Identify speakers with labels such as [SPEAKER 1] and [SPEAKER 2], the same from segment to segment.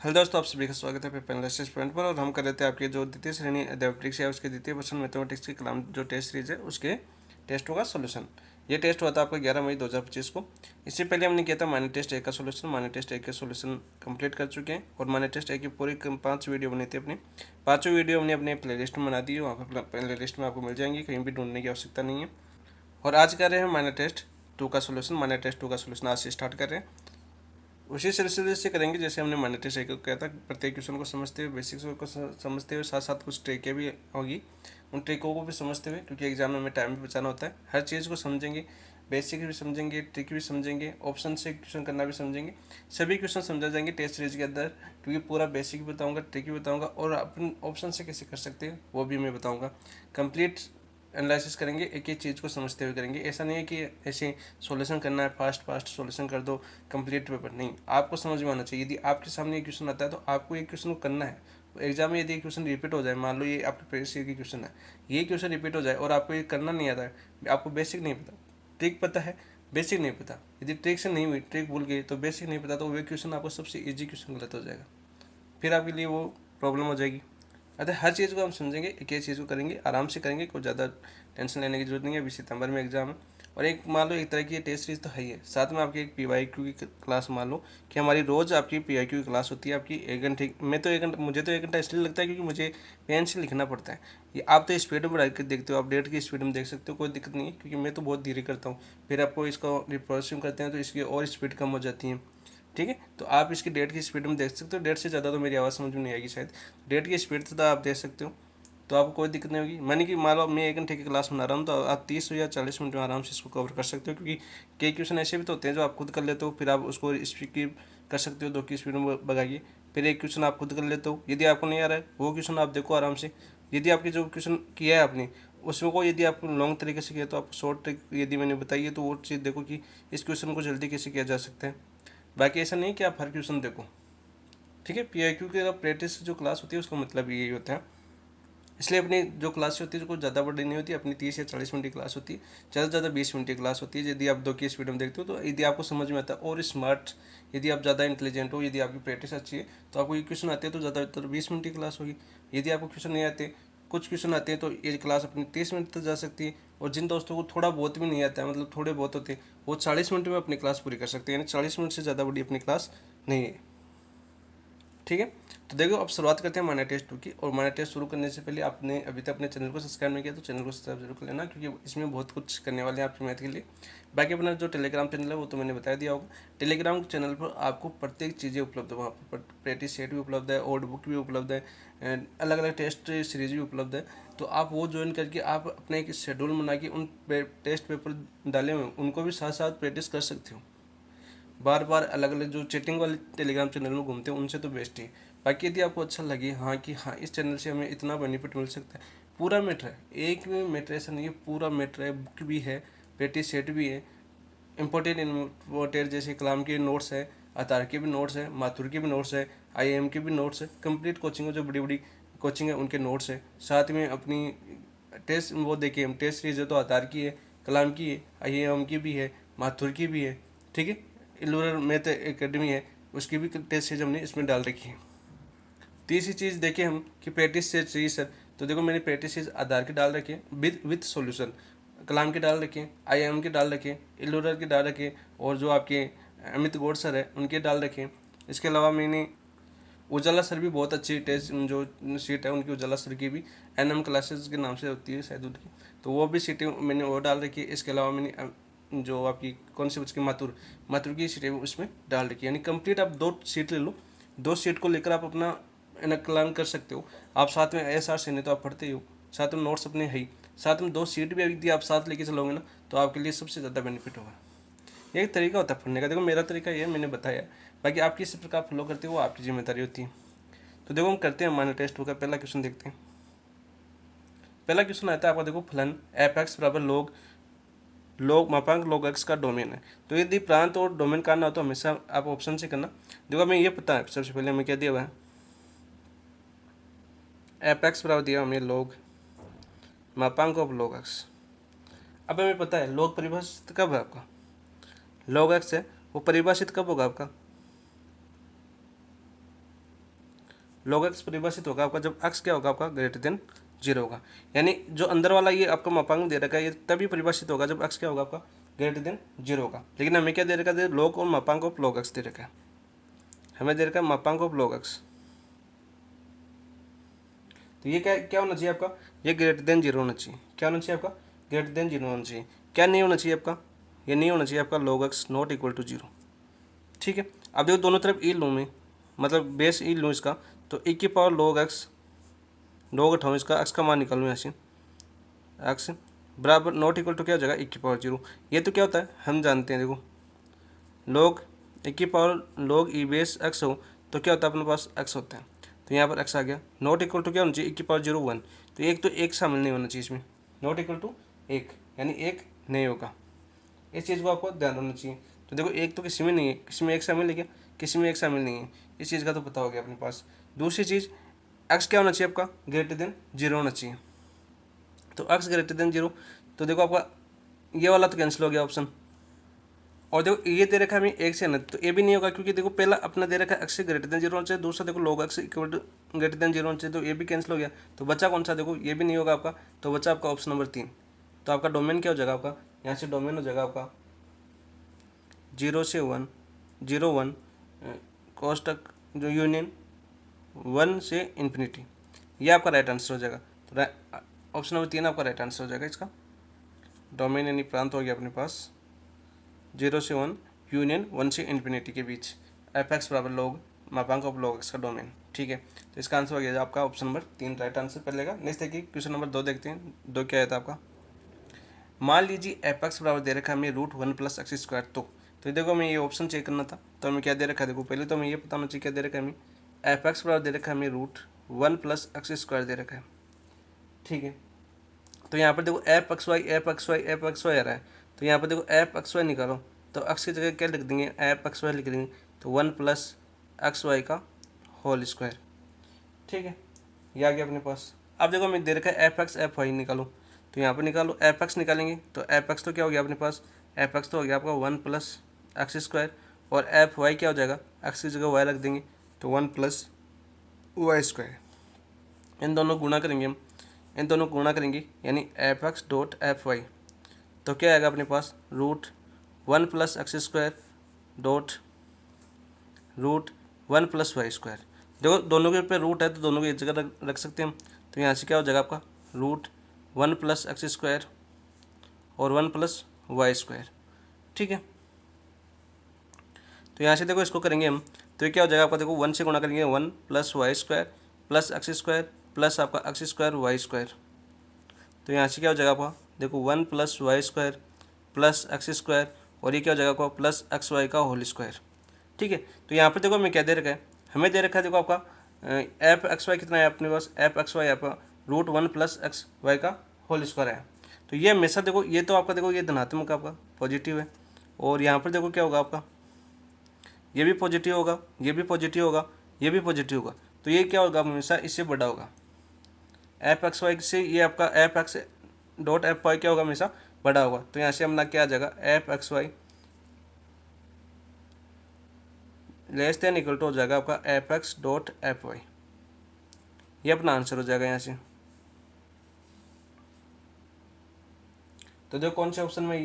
[SPEAKER 1] Hello दोस्तों, आप सभी का स्वागत है पेपर एनालिसिस पॉइंट पर। और हम कर रहे थे आपके जो द्वितीय श्रेणी अध्यापक है उसके द्वितीय वर्ष मैथमेटिक्स की कलाम जो टेस्ट सीरीज है उसके टेस्टों का सोल्यूशन। ये टेस्ट हुआ था आपका 11 मई 2025 को। इससे पहले हमने किया था माइनर टेस्ट 1 का सोल्यूशन। माइनर टेस्ट 1 के सोल्यूशन कंप्लीट कर चुके हैं और माइनर टेस्ट 1 की पूरी 5 वीडियो बनी थी अपनी। पाँचों वीडियो हमने अपने प्ले लिस्ट में बना दी है, वहाँ पर प्ले लिस्ट में आपको मिल जाएंगी, कहीं भी ढूंढने की आवश्यकता नहीं है। और आज कर रहे हैं माइनर टेस्ट 2 का सोल्यूशन। माइनर टेस्ट 2 का सोल्यूशन आज से स्टार्ट कर रहे हैं। उसी सिलसिले से करेंगे जैसे हमने माइनर टेस्ट किया था। प्रत्येक क्वेश्चन को समझते हुए, बेसिक्स को समझते हुए, साथ साथ कुछ ट्रिकें भी होगी, उन ट्रिकों को भी समझते हुए, क्योंकि एग्जाम में हमें टाइम भी बचाना होता है। हर चीज़ को समझेंगे, बेसिक भी समझेंगे, ट्रिक भी समझेंगे, ऑप्शन से क्वेश्चन करना भी समझेंगे। सभी क्वेश्चन समझा जाएंगे टेस्ट सीरीज के अंदर, क्योंकि पूरा बेसिक भी बताऊंगा, ट्रिक भी बताऊंगा, और अपन ऑप्शन से कैसे कर सकते हैं वो भी मैं बताऊंगा। कंप्लीट एनालिसिस करेंगे, एक एक चीज़ को समझते हुए करेंगे। ऐसा नहीं है कि ऐसे सॉल्यूशन करना है, फास्ट फास्ट सॉल्यूशन कर दो कंप्लीट पेपर, नहीं। आपको समझ में आना चाहिए। यदि आपके सामने एक क्वेश्चन आता है तो आपको एक क्वेश्चन को करना है। एग्जाम में यदि क्वेश्चन रिपीट हो जाए, मान लो ये आपके प्रीवियस ईयर की क्वेश्चन है, ये क्वेश्चन रिपीट हो जाए और आपको ये करना नहीं आता है, आपको बेसिक नहीं पता, ट्रिक पता है, बेसिक नहीं पता, यदि ट्रिक से नहीं हुई, ट्रिक भूल गई तो बेसिक नहीं पता, तो वो क्वेश्चन आपको सबसे ईजी क्वेश्चन गलत हो जाएगा, फिर आपके लिए वो प्रॉब्लम हो जाएगी। अतः हर चीज़ को हम समझेंगे, एक एक चीज़ को करेंगे, आराम से करेंगे, कोई ज़्यादा टेंशन लेने की जरूरत नहीं है। अभी सितंबर में एग्जाम है और एक मान लो एक तरह की टेस्ट सीरीज तो है ही है, साथ में आपकी एक PYQ की क्लास। मान लो कि हमारी रोज़ आपकी PYQ की क्लास होती है आपकी 1 घंटे। मैं तो 1 घंटा, मुझे तो 1 घंटा इसलिए लगता है क्योंकि मुझे पेन से लिखना पड़ता है। ये आप तो स्पीड में बढ़ा के देखते हो, आप डेट की स्पीड में देख सकते हो, कोई दिक्कत नहीं है, क्योंकि मैं तो बहुत धीरे करता हूँ। फिर आपको इसका रिप्रोड्यूसिंग करते हैं तो इसकी और स्पीड कम हो जाती है, ठीक है। तो आप इसकी डेट की स्पीड में देख सकते हो। डेट से ज़्यादा तो मेरी आवाज़ समझ में नहीं आएगी शायद। डेट की स्पीड से तो आप देख सकते हो, तो आपको कोई दिक्कत नहीं होगी। मैंने कि मान लो मैं 1 घंटे की क्लास बना रहा हूँ तो आप 30 या 40 मिनट में आराम से इसको कवर कर सकते हो, क्योंकि कई क्वेश्चन ऐसे भी तो होते हैं जो आप खुद कर लेते हो, फिर आप उसको स्पीड कर सकते हो, 2 की स्पीड में भगाइए। फिर एक क्वेश्चन आप खुद कर लेते हो, यदि आपको नहीं आ रहा है वो क्वेश्चन आप देखो आराम से। यदि आपके जो क्वेश्चन किया है आपने उसमें को यदि आप लॉन्ग तरीके से किया तो आप शॉर्ट ट्रिक यदि मैंने बताई है तो वो चीज़ देखो कि इस क्वेश्चन को जल्दी कैसे किया जा सकता है। बाकी ऐसा नहीं कि आप हर क्वेश्चन देखो, ठीक है। PIQ की प्रैक्टिस जो क्लास होती है उसका मतलब यही होता है। इसलिए अपनी जो क्लास होती है, जो कुछ ज़्यादा बड़ी नहीं होती, अपनी 30 या 40 मिनट की क्लास होती है, ज़्यादा से ज़्यादा 20 मिनट की क्लास होती है। यदि आप 2 की स्पीड में देखते हो तो यदि आपको समझ में आता है और स्मार्ट, यदि आप ज़्यादा इंटेलिजेंट हो, यदि आपकी प्रैक्टिस अच्छी है तो आपको ये क्वेश्चन आते हैं तो ज़्यादातर 20 मिनट की क्लास होगी। यदि आपको क्वेश्चन नहीं आते, कुछ क्वेश्चन आते हैं, तो ये क्लास अपनी 30 मिनट तक जा सकती है। और जिन दोस्तों को थोड़ा बहुत भी नहीं आता है, मतलब थोड़े बहुत होते हैं, वो 40 मिनट में अपनी क्लास पूरी कर सकते हैं, यानी 40 मिनट से ज़्यादा बड़ी अपनी क्लास नहीं है, ठीक है। तो देखो अब शुरुआत करते हैं माइनर टेस्ट 2 की। और माइनर टेस्ट शुरू करने से पहले आपने अभी तक अपने चैनल को सब्सक्राइब नहीं किया तो चैनल को सब्सक्राइब जरूर कर लेना, क्योंकि इसमें बहुत कुछ करने वाले हैं आपके मैथ के लिए। बाकी अपना जो टेलीग्राम चैनल है वो तो मैंने बता दिया होगा। टेलीग्राम चैनल पर आपको प्रत्येक चीज़ें उपलब्ध है, वहाँ पर प्रैक्टिस सेट भी उपलब्ध है, ओल्ड बुक भी उपलब्ध है, अलग अलग टेस्ट सीरीज भी उपलब्ध है। तो आप वो ज्वाइन करके आप अपने एक शेड्यूल बना के उन टेस्ट पेपर डाले हुए उनको भी साथ साथ प्रैक्टिस कर सकते हो। बार बार अलग अलग जो चैटिंग वाले टेलीग्राम चैनल में घूमते हैं उनसे तो बेस्ट ही। बाकी यदि आपको अच्छा लगे, हाँ कि हाँ इस चैनल से हमें इतना बेनिफिट मिल सकता है, पूरा मैटर है, एक में मैटर ऐसा नहीं है, पूरा मैटर है। बुक भी है, प्रैक्टिस सेट भी है, इम्पोर्टेंट जैसे कलाम के नोट्स है, अतार के भी नोट्स है, माथुर के भी नोट्स है, IIM के भी नोट्स है, कंप्लीट कोचिंग है, जो बड़ी बड़ी कोचिंग है उनके नोट्स है। साथ में अपनी टेस्ट वो देखिए, हम टेस्ट सीरीज है तो अतार की है, कलाम की है, IIM की भी है, माथुर की भी है, ठीक है। इलूरल मैथ एकेडमी है, उसकी भी टेस्ट सीरीज हमने इसमें डाल रखी है। तीसरी चीज़ देखें हम कि प्रैक्टिस से चाहिए सर, तो देखो मैंने प्रैक्टिस सीरीज आधार की डाल रखी है विथ सॉल्यूशन, कलाम की डाल रखी है, IIM की डाल रखी है, इलूरल की डाल रखी है, और जो आपके अमित गौड़ सर है उनके डाल रखे हैं। इसके अलावा मैंने उजाला सर भी बहुत अच्छी टेस्ट जो सीट है उनकी, उजाला सर की भी NM क्लासेस के नाम से होती है शायद उनकी, तो वो भी सीटें मैंने वो डाल रखी है। इसके अलावा मैंने जो आपकी कौन सी उसकी माथुर माथुर की सीटें उसमें डाल रखी है। यानी कंप्लीट आप 2 सीट ले लो, 2 सीट को लेकर आप अपना इनक्लान कर सकते हो। आप साथ में SR से नहीं तो आप पढ़ते ही हो, साथ में नोट्स अपने है ही, साथ में 2 सीट भी यदि आप साथ लेके चलोगे ना तो आपके लिए सबसे ज़्यादा बेनिफिट होगा। ये एक तरीका होता है पढ़ने का। देखो मेरा तरीका ये मैंने बताया, बाकी आप किस प्रकार फॉलो करते हो वो आपकी जिम्मेदारी होती है। तो देखो हम करते हैं माइनर टेस्ट होगा। पहला क्वेश्चन देखते हैं। पहला क्वेश्चन आता है आपका, देखो फलन f(x) बराबर log मापांक log x का डोमेन है। तो यदि प्रांत और डोमेन का ना हो तो हमेशा आप ऑप्शन से करना। देखो हमें ये पता है, सबसे पहले हमें क्या दिया हुआ है, f(x) बराबर दिया हमें log मापांक ऑफ log x। अब हमें पता है log परिभाषित कब है आपका, log x है वो परिभाषित कब होगा आपका, log x परिभाषित होगा आपका जब x क्या होगा आपका ग्रेटर देन 0 होगा। यानी जो अंदर वाला ये आपका मापांक दे रखा है ये तभी परिभाषित होगा जब x क्या होगा आपका ग्रेटर देन 0 होगा। लेकिन हमें क्या दे रखा है, log और मापांक ऑफ log x दे रखा है, हमें दे रखा है मापांक ऑफ log x। तो ये क्या क्या होना चाहिए आपका, ये ग्रेटर देन 0 होना चाहिए। क्या होना चाहिए आपका, ग्रेटर देन 0 होना चाहिए। क्या नहीं होना चाहिए आपका, ये नहीं होना चाहिए आपका log x not equal to 0। ठीक है, अब देखो दोनों तरफ ई लूँ मैं, मतलब बेस ई लूँ इसका, तो e की पावर log x log उठाऊँ इसका x का मान निकालूँ यहाँ से, x बराबर नॉट इक्वल टू क्या हो जाएगा e की पावर 0। ये तो क्या होता है हम जानते हैं, देखो log e की power log e base x हो तो क्या होता है अपने पास x होता है, तो यहाँ पर x आ गया। नॉट इक्वल टू क्या होना चाहिए e की पावर 0 1, तो एक शामिल नहीं होना चाहिए इसमें, नॉट इक्वल टू 1 यानी 1 नहीं होगा। इस चीज़ को आपको ध्यान रखना चाहिए। तो देखो एक तो किसी में नहीं है, किसी में एक शामिल है क्या, किसी में एक शामिल नहीं है, इस चीज़ का तो पता हो गया अपने पास। दूसरी चीज़ x क्या होना चाहिए आपका ग्रेटर देन 0 होना चाहिए, तो x ग्रेटर देन 0, तो देखो आपका ये वाला तो कैंसिल हो गया ऑप्शन। और देखो ये दे रखा है हमें एक से न, तो ये भी नहीं होगा क्योंकि देखो पहला अपना दे रखा है x से ग्रेटर देन 0 होना चाहिए, दूसरा देखो log x equal to greater than 0 होना चाहिए, तो ये भी कैंसिल हो गया। तो बचा कौन सा, देखो ये भी नहीं होगा आपका, तो बचा आपका ऑप्शन नंबर 3। तो आपका डोमेन क्या हो जाएगा आपका, यहाँ से डोमेन हो जाएगा आपका 0 से 1, 0 1 कॉस तक जो यूनियन 1 से इन्फिनिटी, ये आपका राइट आंसर हो जाएगा। तो ऑप्शन नंबर 3 आपका राइट आंसर हो जाएगा इसका। डोमेन यानी प्रांत हो गया अपने पास 0 से 1 यूनियन 1 से इन्फिनिटी के बीच, एफ एक्स बराबर log मापांक ऑफ log x का डोमेन। ठीक है, तो इसका आंसर हो गया आपका ऑप्शन नंबर 3 राइट आंसर कर लेगा। नेक्स्ट देखिए क्वेश्चन नंबर 2 देखते हैं। 2 क्या आया था आपका, मान लीजिए एफ एक्स बराबर दे रखा है हमें √1 + x²। तो देखो हमें ये ऑप्शन चेक करना था, तो हमें क्या दे रखा है, देखो पहले तो हमें ये पता होना चाहिए क्या दे रखा है हमें, एफ एक्स बराबर दे रखा है हमें √1 + x² दे रखा है। ठीक है, तो यहाँ पर देखो एफ एक्स वाई आ रहा है, तो यहाँ पर देखो एफ एक्स वाई निकालो, तो एक्स की जगह क्या लिख देंगे, एफ एक्स वाई लिख देंगे, तो 1 + x² का होल स्क्वायर। ठीक है, ये आ गया अपने पास। अब देखो हमें दे रखा है एफ एक्स एफ वाई निकालो, तो यहाँ पर निकालो एफ एक्स निकालेंगे, तो एफ एक्स तो क्या हो गया अपने पास, एफ एक्स तो हो गया आपका 1 + x², और एफ वाई क्या हो जाएगा, एक्स की जगह वाई रख देंगे, तो 1 + y²। इन दोनों गुणा करेंगे हम, इन दोनों को गुणा करेंगे यानी F X dot F Y, तो क्या आएगा अपने पास √1 + x² डॉट √1 + y²। देखो दोनों के ऊपर रूट है तो दोनों को एक जगह रख सकते हैं हम, तो यहाँ से क्या हो जाएगा आपका √1 + x² और 1 + y²। ठीक है, तो यहाँ से देखो इसको करेंगे हम, तो ये क्या हो जाएगा आपका, देखो 1 से गुणा करेंगे 1 + y² + x² प्लस आपका x² y²। तो यहाँ से क्या हो जाएगा आपका, देखो 1 + y² प्लस x² और ये क्या हो जाएगा आपका प्लस xy का होल स्क्वायर। ठीक है, तो यहाँ पर देखो हमें क्या दे रखा है, हमें दे रखा है देखो आपका एफ एक्स वाई कितना है अपने पास, एफ एक्स वाई आपका √1 + xy का होल स्क्वायर है। तो ये हमेशा देखो ये तो आपका देखो ये धनात्मक आपका पॉजिटिव है, और यहाँ पर देखो क्या होगा आपका, ये भी पॉजिटिव होगा, ये भी पॉजिटिव होगा, ये भी पॉजिटिव होगा, तो ये क्या होगा हमेशा इससे बड़ा होगा। एफ एक्स वाई से ये आपका F X dot F Y क्या होगा हमेशा बड़ा होगा, तो यहाँ से अपना क्या आ जाएगा F X Y less than equal to हो जाएगा आपका F X dot F Y, ये अपना आंसर हो जाएगा यहाँ से। तो देखो कौन से ऑप्शन में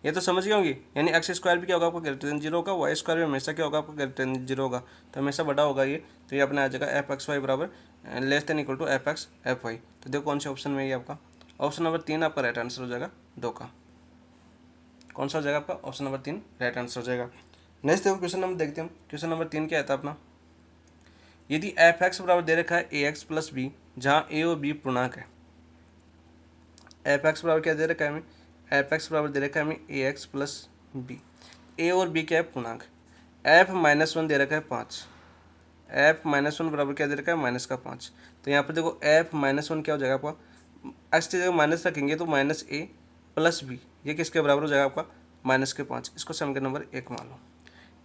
[SPEAKER 1] ये तो समझ गए होंगे, यानी x² भी क्या होगा आपका ग्रेटर देन 0 होगा, y² भी हमेशा क्या होगा आपका ग्रेटर देन 0 होगा, तो हमेशा बड़ा होगा ये, तो ये अपना आ जाएगा एफ एक्स वाई बराबर less than equal to F X F Y. तो देखो कौन से ऑप्शन में ये आपका ऑप्शन नंबर 3 आपका राइट आंसर हो जाएगा 2 का। कौन सा हो जाएगा आपका ऑप्शन नंबर 3 राइट आंसर हो जाएगा। नेक्स्ट देखो क्वेश्चन नंबर देखते हैं, क्वेश्चन नंबर 3 क्या आता है अपना, यदि एफ एक्स बराबर दे रखा है ए एक्स प्लस बी, जहाँ ए और बी पूर्णांक है, एफ एक्स बराबर क्या दे रखा है हमें, एफ एक्स बराबर दे रखा है हमें ए एक्स प्लस बी, ए और बी क्या है पूर्णांक, एफ -1 दे रखा है 5, एफ -1 बराबर क्या दे रखा है -5। तो यहाँ पर देखो एफ -1 क्या हो जाएगा आपका, एक्स की जगह माइनस रखेंगे तो -a + b, ये किसके बराबर हो जाएगा आपका -5, इसको समीकरण नंबर 1 मान लो।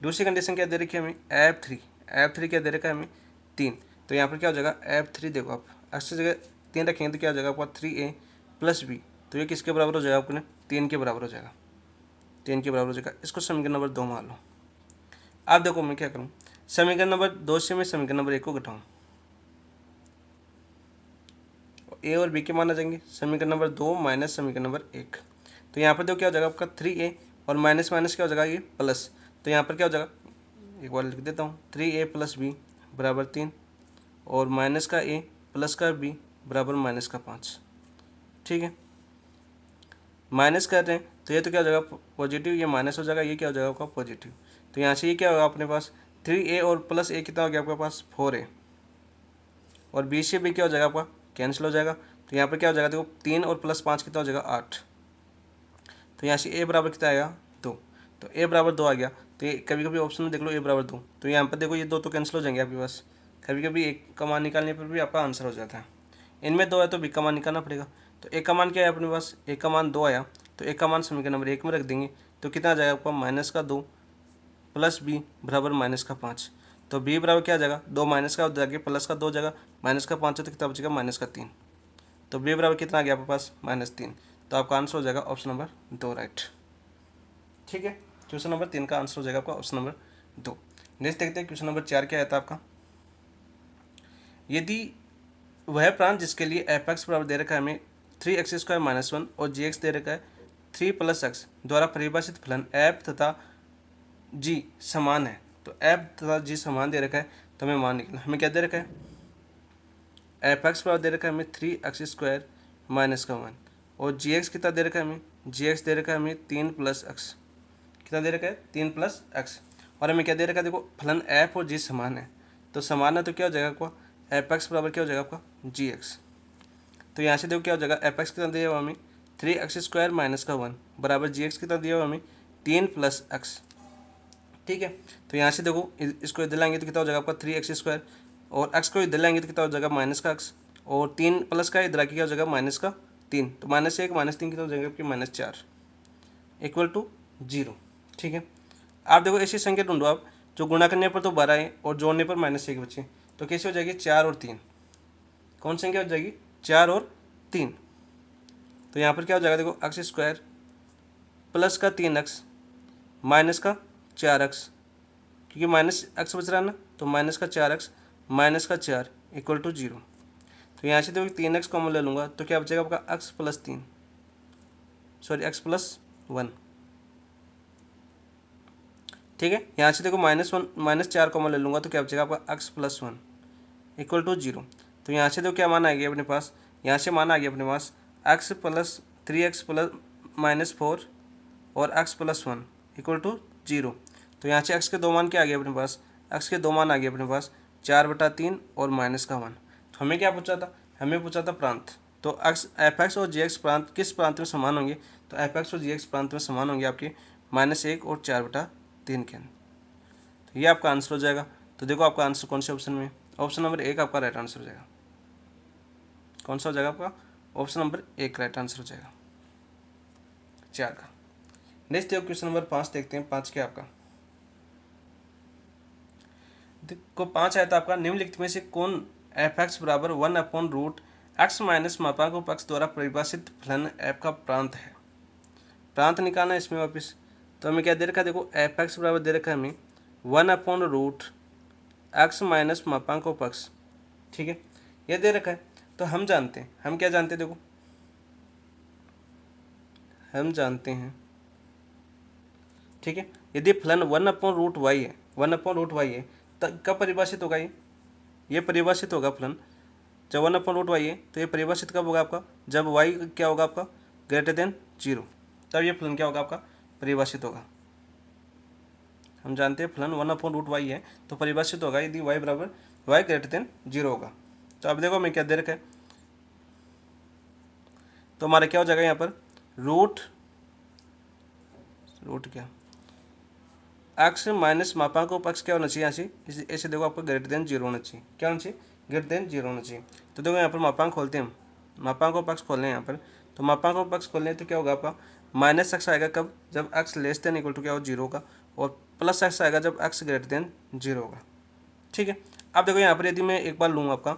[SPEAKER 1] दूसरी कंडीशन क्या दे रखी है हमें f3 क्या दे रखा है हमें 3, तो यहाँ पर क्या हो जाएगा f3 देखो आप एक्स की जगह 3 रखेंगे तो क्या हो जाएगा आपका 3a + b, तो ये किसके बराबर हो जाएगा आपको 3 के बराबर हो जाएगा, 3 के बराबर हो जाएगा, इसको समीकरण नंबर 2 मान लो। अब देखो मैं क्या करूँ, समीकरण नंबर 2 से मैं समीकरण नंबर 1 को घटाऊँ, ए और बी के मान आ जाएंगे, समीकरण नंबर 2 माइनस समीकरण नंबर 1। तो यहाँ पर देखो क्या हो जाएगा आपका 3a और माइनस माइनस क्या हो जाएगा ये प्लस, तो यहाँ पर क्या हो जाएगा एक बार लिख देता हूँ 3a प्लस बी बराबर 3 और माइनस का a प्लस का b बराबर माइनस का 5। ठीक है, माइनस कर रहे हैं तो ये तो क्या हो जाएगा पॉजिटिव, ये माइनस हो जाएगा, ये क्या हो जाएगा आपका पॉजिटिव। तो यहाँ से ये क्या होगा अपने पास 3a और प्लस a कितना हो गया आपके पास 4a और b से b क्या हो जाएगा आपका कैंसिल हो जाएगा। तो यहाँ पर क्या हो जाएगा देखो 3 और प्लस 5 कितना हो जाएगा 8। तो यहाँ से a बराबर कितना आएगा 2, तो a बराबर 2 आ गया। तो ये कभी कभी ऑप्शन में देख लो a बराबर 2, तो यहाँ पर देखो ये 2 तो कैंसिल हो जाएंगे आपके पास, कभी कभी एक का मान निकालने पर भी आपका आंसर हो जाता है। इनमें 2 है तो b का मान निकालना पड़ेगा। तो a का मान क्या है अपने पास, a का मान 2 आया, तो a का मान समीकरण नंबर 1 में रख देंगे। तो कितना आ जाएगा आपका माइनस का 2 प्लस b बराबर माइनस का 5। तो b बराबर क्या आ जाएगा 2 माइनस का जाके प्लस का 2 जगह माइनस का 5 है तो कितना बचेगा माइनस का 3। तो b बराबर कितना आ गया आपके पास -3। तो आपका आंसर हो जाएगा ऑप्शन नंबर 2 राइट। ठीक है, क्वेश्चन नंबर 3 का आंसर हो जाएगा आपका ऑप्शन नंबर 2। नेक्स्ट देखते हैं क्वेश्चन नंबर 4 क्या आता है आपका। यदि वह प्रांत जिसके लिए एफ एक्स बराबर दे रखा है हमें 3x² -1 और जी एक्स दे रखा है 3 + x द्वारा परिभाषित फलन एफ तथा जी समान है, तो एफ तथा जी समान दे रखा है तो हमें मान निकलना। हमें क्या दे रखा है एफ एक्स बराबर दे रखा है हमें 3x² -1 और जी एक्स कितना दे रखा है हमें, जी एक्स दे रखा है हमें 3 + x, कितना दे रखा है 3 + x और हमें क्या दे रखा है देखो फलन एफ और जी समान है, तो समान है तो क्या हो जाएगा आपका एफ एक्स बराबर क्या हो जाएगा आपका जी एक्स। तो यहाँ से देखो क्या हो जाएगा एफ एक्स कितना दिया हुआ हमें 3x² -1 बराबर जी एक्स कितना दिया हुआ हमें 3 + x। ठीक है, तो यहाँ से देखो इसको इधर लाएंगे तो कितना हो जाएगा आपका 3x² और x को इधर लाएंगे तो कितना हो जाएगा माइनस का x और 3 प्लस का इधर आके क्या हो जाएगा माइनस का 3, तो -1 -3 कितना हो जाएगा आपकी -4 = 0। ठीक है, आप देखो ऐसी संख्या ढूंढो आप जो गुणा करने पर तो 12 है और जोड़ने पर -1 बचे, तो कैसे हो जाएगी 4 और 3, कौन संख्या हो जाएगी 4 और 3। तो यहाँ पर क्या हो जाएगा देखो x² प्लस का 3x माइनस का 4x, क्योंकि माइनस x बच रहा है ना, तो माइनस का 4x माइनस का 4 = 0। तो यहाँ से देखो 3x कॉमन ले लूँगा तो क्या बचेगा आपका x + 3 सॉरी x + 1। ठीक है, यहाँ से देखो -4 कॉमन ले लूँगा तो क्या बचेगा आपका x + 1 = 0। तो यहाँ से देखो क्या मान आ गया अपने पास, यहाँ से मान आ गया अपने पास x + 3x - 4 और x + 1 = 0। तो यहाँ से x के 2 मान क्या आ गए अपने पास, x के 2 मान आ गए अपने पास 4/3 और -1। तो हमें क्या पूछा था, हमें पूछा था प्रांत। तो एफ एक्स और जी एक्स प्रांत किस प्रांत में समान होंगे, तो एफ एक्स और जी एक्स प्रांत में समान होंगे आपके -1 और 4/3 के अंदर। तो ये आपका आंसर हो जाएगा। तो देखो आपका आंसर कौन से ऑप्शन में, ऑप्शन नंबर 1 आपका राइट आंसर हो जाएगा। कौन सा हो जाएगा आपका ऑप्शन नंबर 1 राइट आंसर हो जाएगा 4 का। नेक्स्ट देखो क्वेश्चन नंबर 5 देखते हैं। 5 क्या आपका, देखो 5 आया था आपका निम्नलिखित में से कौन एफ एक्स बराबर 1/√x माइनस मापांक x द्वारा परिभाषित फलन एफ का प्रांत है। प्रांत निकालना है इसमें वापस, तो हमें क्या दे रखा है देखो एफ एक्स बराबर दे रखा है हमें 1/√x माइनस मापांक x। ठीक है, ये दे रखा है तो हम जानते हैं, हम क्या जानते हैं देखो हम जानते हैं। ठीक है, यदि फलन 1/√y है 1/√y है तब कब परिभाषित होगा ये परिभाषित होगा फलन जब 1/√y है, तो ये परिभाषित कब होगा आपका जब y क्या होगा आपका >0, तब ये फलन क्या होगा आपका परिभाषित होगा। हम जानते हैं फलन 1/√y है तो परिभाषित होगा यदि y बराबर y >0 होगा। तो अब देखो हमें क्या दे रखा है, तो हमारा क्या हो जाएगा यहाँ पर रूट क्या x माइनस मापांक x क्या होना चाहिए यहाँ से, ऐसे देखो आपको >0 होना चाहिए, क्या होना चाहिए >0 होना चाहिए। तो देखो यहाँ पर मापांक खोलते हैं हम, मापांक x खोल रहे हैं यहाँ पर, तो मापांक x खोल रहे हैं तो क्या होगा आपका -x आएगा कब जब x <= क्या हो 0 होगा और +x आएगा जब x <0 होगा। ठीक है, अब देखो यहाँ पर यदि मैं एक बार लूँ आपका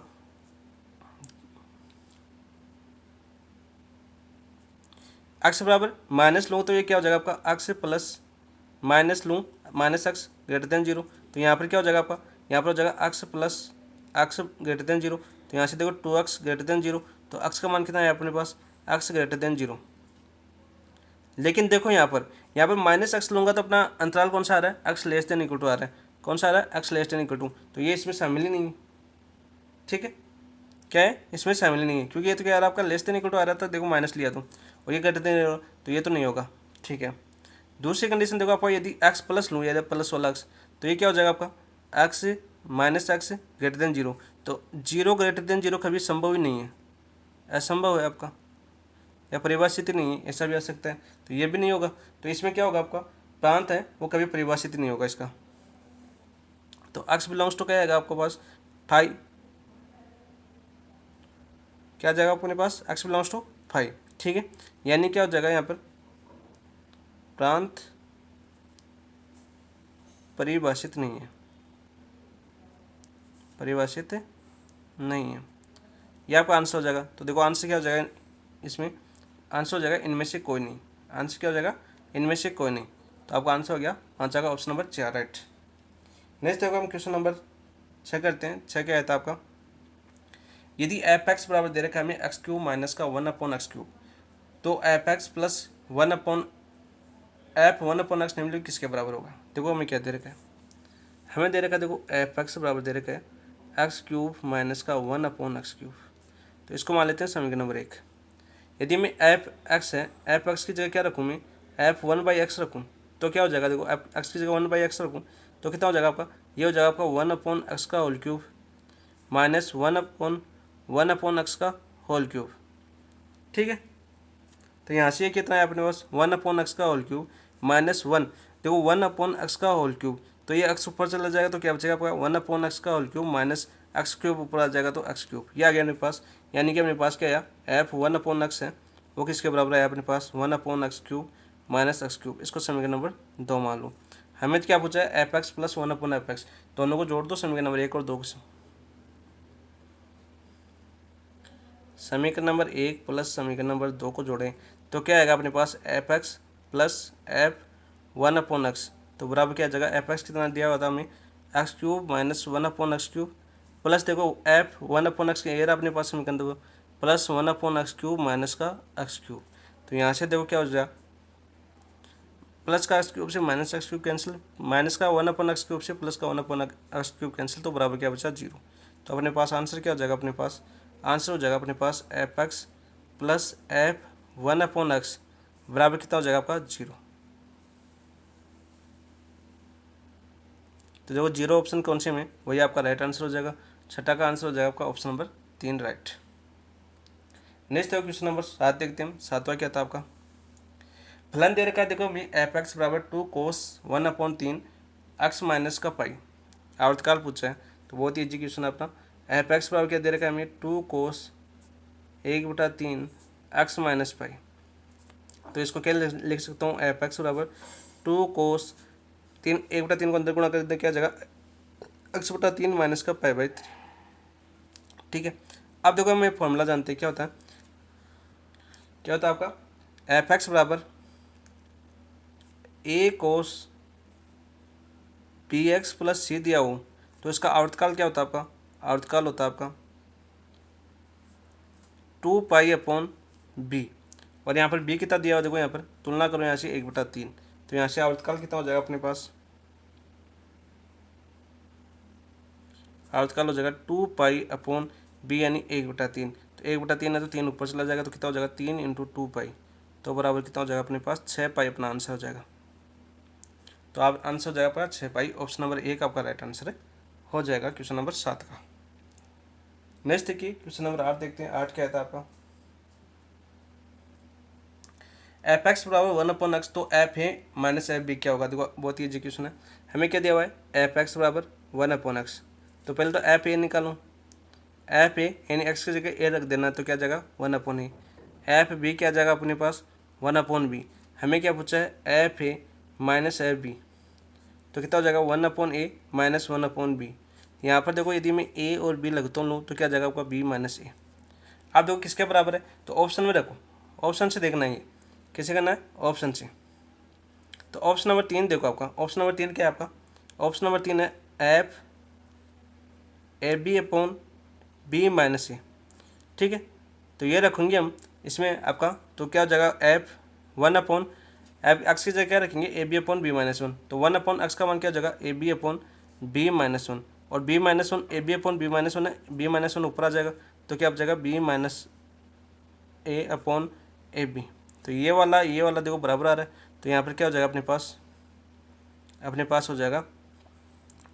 [SPEAKER 1] x बराबर माइनस लूँ तो ये क्या हो जाएगा आपका x प्लस माइनस लूँ -x <0, तो यहाँ पर क्या हो जाएगा आपका, यहाँ पर हो जाएगा x plus x greater than 0। तो यहाँ से देखो 2x ग्रेटर देन 0, तो x का मान कितना है अपने पास, x ग्रेटर देन 0। लेकिन देखो यहाँ पर माइनस एक्स लूँगा तो अपना अंतराल कौन सा आ रहा है, x less than equal to आ रहा है। कौन सा आ रहा है, x less than equal to, तो ये इसमें शामिल ही नहीं है। ठीक है, क्या है, इसमें शामिल ही नहीं है, क्योंकि ये तो क्या आ रहा है आपका लेस देन इक्वल टू आ रहा था, देखो माइनस लिया तो, और ये ग्रेटर देन, तो ये तो नहीं होगा। ठीक है, दूसरी कंडीशन देखो आपको, यदि x प्लस लूँ या प्लस वाला x, तो ये क्या हो जाएगा आपका x minus x greater than 0। तो 0 ग्रेटर देन 0 कभी संभव ही नहीं है, असंभव है आपका, या परिभाषित ही नहीं है, ऐसा भी आ सकता है। तो ये भी नहीं होगा। तो इसमें क्या होगा, आपका प्रांत है वो कभी परिभाषित ही नहीं होगा इसका। तो x बिलोंग्स टू क्या आएगा आपके पास, फाइव। क्या जाएगा अपने पास, x बिलोंग्स टू 5। ठीक है, यानी क्या हो जाएगा यहाँ पर, प्रांत परिभाषित नहीं है, परिभाषित नहीं है, ये आपका आंसर हो जाएगा। तो देखो आंसर क्या हो जाएगा इसमें, आंसर हो जाएगा इनमें से कोई नहीं। आंसर क्या हो जाएगा, इनमें से कोई नहीं। तो आपका आंसर हो गया, आंसर जाएगा ऑप्शन नंबर 4 राइट। नेक्स्ट देखो हम क्वेश्चन नंबर 6 करते हैं। 6 क्या आता है आपका, यदि एफ एक्स बराबर दे रखा है हमें एक्स क्यूब माइनस का 1/x क्यूब, तो एफ एक्स प्लस 1/x निम्नलिखित किसके बराबर होगा। देखो हमें क्या दे रखा है, हमें दे रखा है, देखो एफ एक्स बराबर दे रखा है एक्स क्यूब माइनस का 1/x क्यूब। तो इसको मान लेते हैं समीकरण नंबर 1। यदि मैं एफ एक्स है, एफ एक्स की जगह क्या रखूँ मैं, एफ 1/x रखूँ, तो क्या हो जाएगा, देखो एफ एक्स की जगह 1/x रखूँ तो कितना हो जाएगा आपका, ये हो जाएगा आपका 1/x का होल क्यूब माइनस 1/x का होल क्यूब। ठीक है, तो यहाँ से ये कितना है अपने पास, 1/x का होल क्यूब माइनस 1। देखो 1/x का होल क्यूब, तो ये x ऊपर चला जाएगा तो क्या बचेगा आपका 1/x का whole cube minus X cube ऊपर आ जाएगा तो एक्स क्यूब। ये आ गया मेरे पास, यानी कि अपने पास क्या आया, एफ 1/x है वो किसके बराबर है अपने पास 1/x cube minus X cube. इसको समीकरण नंबर 2 मान लो। हमें क्या पूछा है, एफ एक्स प्लस 1/f(x), दोनों को जोड़ दो समीकरण नंबर 1 और 2 से। समीकरण नंबर 1 प्लस समीकरण नंबर 2 को जोड़ें तो क्या आएगा अपने पास, F X plus F 1/x, तो बराबर क्या आ जाएगा, एफ एक्स कितना दिया हुआ था हमें x cube minus 1/x cube plus देखो एफ 1/x के एयर अपने पास समीकरण देखो प्लस 1/x क्यूब माइनस का एक्स क्यूब। तो यहाँ से देखो क्या हो जाएगा, प्लस का एक्स क्यूब से minus X cube cancel, minus का 1/x क्यूब से प्लस का 1/x क्यूब कैंसिल, तो बराबर क्या बचा 0। तो अपने पास आंसर क्या हो जाएगा, अपने पास आंसर हो जाएगा अपने पास F X plus F 1/x बराबर कितना हो जाएगा आपका 0। तो देखो 0 ऑप्शन कौन से में, वही आपका राइट आंसर हो जाएगा। छठा का आंसर हो जाएगा आपका ऑप्शन नंबर 3 राइट। नेक्स्ट देखो क्वेश्चन नंबर 7 देखते हैं। 7वां क्या था आपका, फलन दे रखा है, देखो मैं एफ एक्स बराबर 2 कोस 1/3 एक्स माइनस का पाई, आवर्तकाल पूछा है तो बहुत ही ईजी क्वेश्चन है अपना। एफ एक्स बराबर क्या दे रखा है हमें 2 कोस 1/3 एक्स माइनस पाई। तो इसको क्या लिख सकता हूँ, एफ एक्स बराबर 2 कोस 1/3 को अंदर गुणा कर दे क्या जगह x/3 माइनस का पाई/3। ठीक है, अब देखो हम फॉर्मूला जानते हैं क्या होता है, क्या होता है आपका एफ एक्स बराबर ए कोस पी एक्स प्लस सी दिया हो तो इसका आवर्तकाल क्या होता है आपका, आवर्तकाल होता है आपका 2π/b, और यहाँ पर b कितना दिया हुआ देखो, यहाँ पर तुलना करो यहाँ से 1/3, तो यहाँ से आवर्तकाल कितना हो जाएगा अपने पास, आवर्तकाल हो जाएगा 2π/b यानी 1/3। तो 1/3 है तो 3 ऊपर चला जाएगा तो कितना हो जाएगा 3 × 2π, तो बराबर कितना हो जाएगा अपने पास 6π अपना आंसर हो जाएगा। तो आप आंसर हो जाएगा आपका 6π, ऑप्शन नंबर 1 आपका राइट आंसर हो जाएगा क्वेश्चन नंबर 7 का। नेक्स्ट देखिए क्वेश्चन नंबर 8 देखते हैं। 8 क्या था आपका, एफ एक्स बराबर 1/x, तो एफ है माइनस एफ बी क्या होगा, देखो बहुत ही ईजी क्वेश्चन है। हमें क्या दिया हुआ है, एफ एक्स बराबर 1/x, तो पहले तो एफ ए निकालो, एफ ए यानी एक्स की जगह ए रख देना तो क्या जाएगा 1/a। एफ बी क्या जाएगा अपने पास 1/b। हमें क्या पूछा है, F A minus F B, तो कितना हो जाएगा 1/a माइनस 1/b। यहाँ पर देखो यदि मैं ए और बी लगता हूँ तो क्या जाएगा आपका b माइनस ए। आप देखो किसके बराबर है, तो ऑप्शन में रखो, ऑप्शन से देखना है, किसे करना है, ऑप्शन से। तो ऑप्शन नंबर 3 देखो आपका, ऑप्शन नंबर 3 क्या है आपका, ऑप्शन नंबर 3 है F A B upon B minus A, ठीक है। तो ये रखेंगे हम इसमें आपका, तो क्या हो जाएगा एफ 1 अपॉन एफ एक्स की जगह क्या रखेंगे A B upon B minus 1, तो 1 अपॉन एक्स का मान क्या हो जाएगा A B upon B minus 1, और B minus 1 A B upon B minus 1 है, बी माइनस 1 ऊपर आ जाएगा, तो क्या आ जाएगा B minus A upon A B. तो ये वाला देखो बराबर आ रहा है, तो यहाँ पर क्या हो जाएगा अपने पास हो जाएगा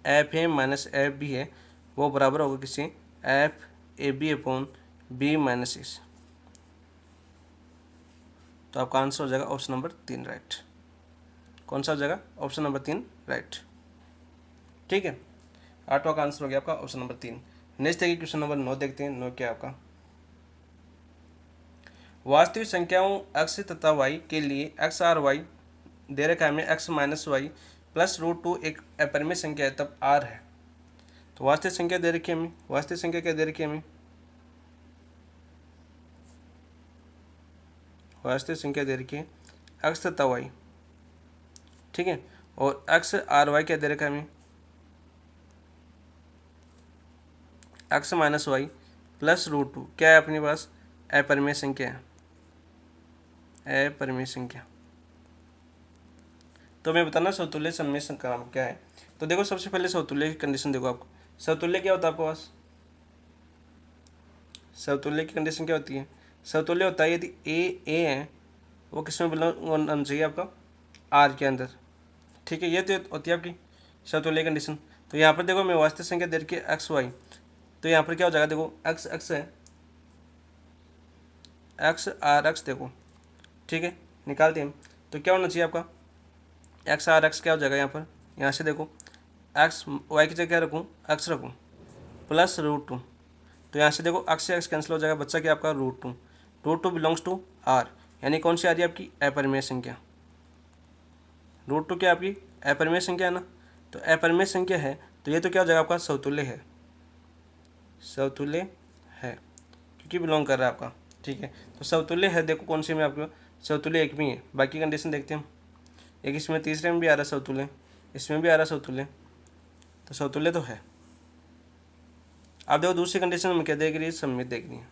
[SPEAKER 1] F A minus F B है, वो बराबर होगा किसी F A B upon B minus S. तो आपका आंसर हो जाएगा ऑप्शन नंबर 3 राइट। कौन सा हो जाएगा ऑप्शन नंबर 3 राइट, ठीक है। 8वां का आंसर हो गया आपका ऑप्शन नंबर 3। नेक्स्ट देखिए क्वेश्चन नंबर 9 देखते हैं। 9 क्या आपका, वास्तविक संख्याओं x तथा y के लिए x और y दे रखा है हमें x माइनस वाई प्लस √2 एक अपरिमेय संख्या है तब r है। तो वास्तविक संख्या दे रखी है हमें, वास्तविक संख्या क्या दे रखी है हमें, वास्तविक संख्या दे रखी है x तथा y, ठीक है। और x और y क्या दे रखा है हमें, x माइनस वाई प्लस √2 क्या है अपने पास अपरिमेय संख्या है, अपरिमेय संख्या। तो मैं बताना समतुल्य सममेय संक्रामक क्या है। तो देखो सबसे पहले समतुल्य की कंडीशन देखो आपको, समतुल्य क्या होता है आपके पास, समतुल्य की कंडीशन क्या होती है, समतुल्य होता है यदि ए है वो किसमें बिलोंग होना चाहिए आपका आर के अंदर, ठीक है। ये तो होती है आपकी समतुल्य कंडीशन। तो यहाँ पर देखो मैं वास्तविक संख्या दे रखी है एक्स वाई, तो यहाँ पर क्या हो जाएगा देखो एक्स एक्स है, एक्स आर एक्स देखो, ठीक है, निकालते हैं हम। तो क्या होना चाहिए आपका एक्स आर एक्स क्या हो जाएगा यहाँ से देखो एक्स वाई की जगह क्या रखूँ एक्स रखूँ प्लस √2, तो यहाँ से देखो एक्स से एक्स कैंसिल हो जाएगा, बच्चा क्या आपका √2, √2 बिलोंग्स टू आर, यानी कौन सी आ रही है आपकी अपरिमेय संख्या, √2 क्या आपकी अपरिमेय संख्या है ना। तो अपरिमेय संख्या है तो ये तो क्या हो जाएगा आपका समतुल्य है, समतुल्य है क्योंकि बिलोंग कर रहा है आपका, ठीक है। तो समतुल्य है देखो कौन सी में आपको समतुल्य एक में है, बाकी कंडीशन देखते हैं हम। एक इसमें तीसरे में भी आ रहा है समतुल्य, इसमें भी आ रहा है समतुल्य, तो समतुल्य तो है। अब देखो दूसरी कंडीशन में क्या देख रही है, सममित देखनी है,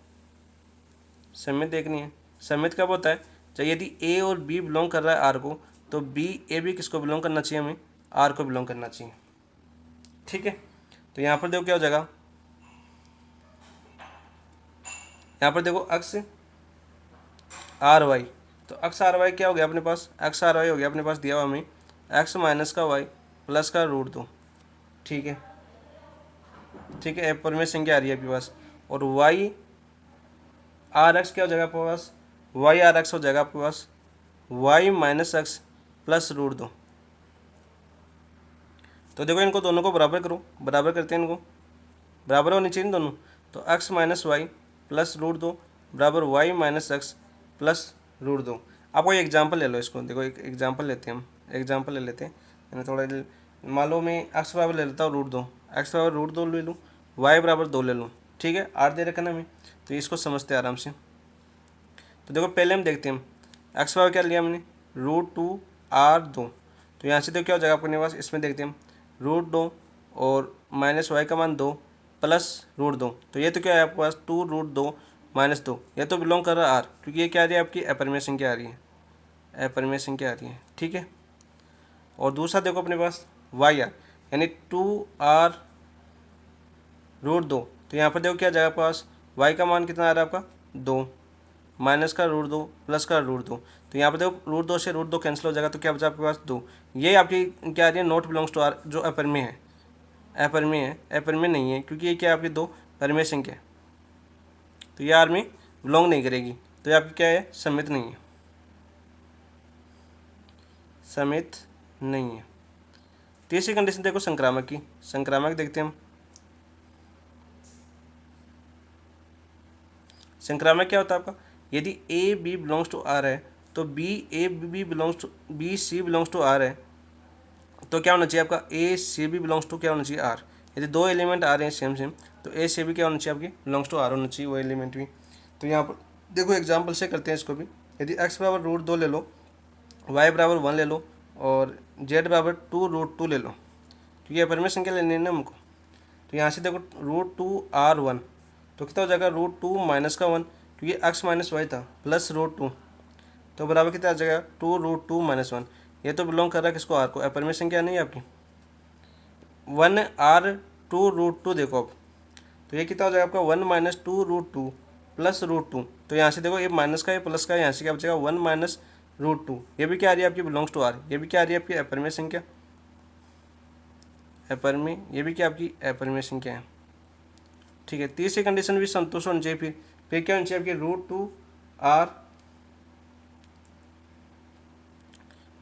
[SPEAKER 1] सममित देखनी है। सममित कब होता है, चाहे यदि ए और बी बिलोंग कर रहा है आर को, तो बी ए बी किसको बिलोंग करना चाहिए हमें आर को बिलोंग करना चाहिए, ठीक है। तो यहाँ पर देखो क्या हो जाएगा, यहाँ पर देखो एक्स आर वाई, तो एक्स आर वाई क्या हो गया अपने पास, एक्स आर वाई हो गया अपने पास दिया हुआ हमें एक्स माइनस का वाई प्लस का √2, ठीक है, ठीक है। अपरिमेय संख्या आ रही है आपके पास, और वाई आर एक्स क्या हो जाएगा आपके पास, वाई आर एक्स हो जाएगा आपके पास वाई माइनस एक्स प्लस √2। तो देखो इनको दोनों को बराबर करो, बराबर करते हैं इनको, बराबर होनी चाहिए दोनों। तो एक्स माइनस वाई प्लस √2 बराबर वाई माइनस एक्स प्लस √2। आप कोई एग्जाम्पल ले लो इसको, देखो एक एग्जाम्पल लेते हैं हम, एग्जाम्पल ले लेते हैं, यानी थोड़ा मान लो मैं एक्स बराबर ले लेता हूँ √2, एक्स बराबर √2 ले लूँ, वाई बराबर 2 ले लूँ, ठीक है। आर दे रखा ना हमें, तो इसको समझते हैं आराम से। तो देखो पहले हम देखते हैं एक्स बराबर क्या लिया हमने √2 R2, तो यहाँ से देखो क्या हो जाएगा अपने पास, इसमें देखते हैं हम √2 और माइनस वाई का मान 2 प्लस √2, तो ये तो क्या है आपके पास 2√2 माइनस 2, ये तो बिलोंग कर रहा है आर, क्योंकि ये क्या आ रही है आपकी अपरिमेय संख्या आ रही है, अपरिमेय संख्या आ रही है, ठीक है। और दूसरा देखो अपने पास वाई आर यानी 2R√2, तो यहाँ पर देखो क्या जाएगा आपके पास वाई का मान कितना आ रहा है आपका 2 माइनस का √2 प्लस का √2, तो यहाँ पर देखो √2 से √2 कैंसिल हो जाएगा, तो क्या बचा आपके पास 2। ये आपकी क्या आ रही है नॉट बिलोंग्स टू आर, जो अपरिमेय है, अपरिमेय है, अपरिमेय नहीं है, क्योंकि ये क्या आपकी 2 परिमेय संख्या है, तो ये आर में बिलोंग नहीं करेगी, तो ये आपकी क्या है सममित नहीं है, सममित नहीं है। तीसरी कंडीशन देखो संक्रामक की, संक्रामक देखते हैं हम। संक्रामक क्या होता है आपका, यदि A B belongs to R है, तो B A B belongs to B C belongs to R है, तो क्या होना चाहिए आपका A C B belongs to क्या होना चाहिए आर। यदि दो एलिमेंट आ रहे हैं सेम सेम, तो ए सी बी क्या होना चाहिए आपकी बिलोंग्स टू आर होना चाहिए वो एलिमेंट भी। तो यहाँ पर देखो एग्जाम्पल से करते हैं इसको भी, यदि एक्स बराबर √2 ले लो, वाई बराबर 1 ले लो, और जेड बराबर 2√2 ले लो, क्योंकि अपरिमेय संख्या लेनी है ना हमको। तो यहाँ से देखो √2r1 तो कितना हो जाएगा √2 माइनस का 1, क्योंकि x माइनस वाई था, प्लस √2 तो बराबर कितना आ जाएगा 2√2 माइनस 1। ये तो बिलोंग कर रहा है किसको, r को। अपरिमेय संख्या नहीं है आपकी 1r2√2 देखो अब, तो ये कितना हो जाएगा आपका 1 माइनस 2√2 प्लस √2। तो यहाँ से देखो ये माइनस का, ये प्लस का, यहाँ से क्या बचेगा 1 माइनस √2। ये भी क्या आ रही है आपकी, बिलोंग्स टू आर। ये भी क्या आ रही है आपकी अपरिमेय संख्या, अपरिमेय, ये भी क्या आपकी अपरिमेय संख्या है। ठीक है, तीसरी कंडीशन भी संतुष्ट होनी चाहिए। फिर क्या होनी चाहिए आपकी √2r,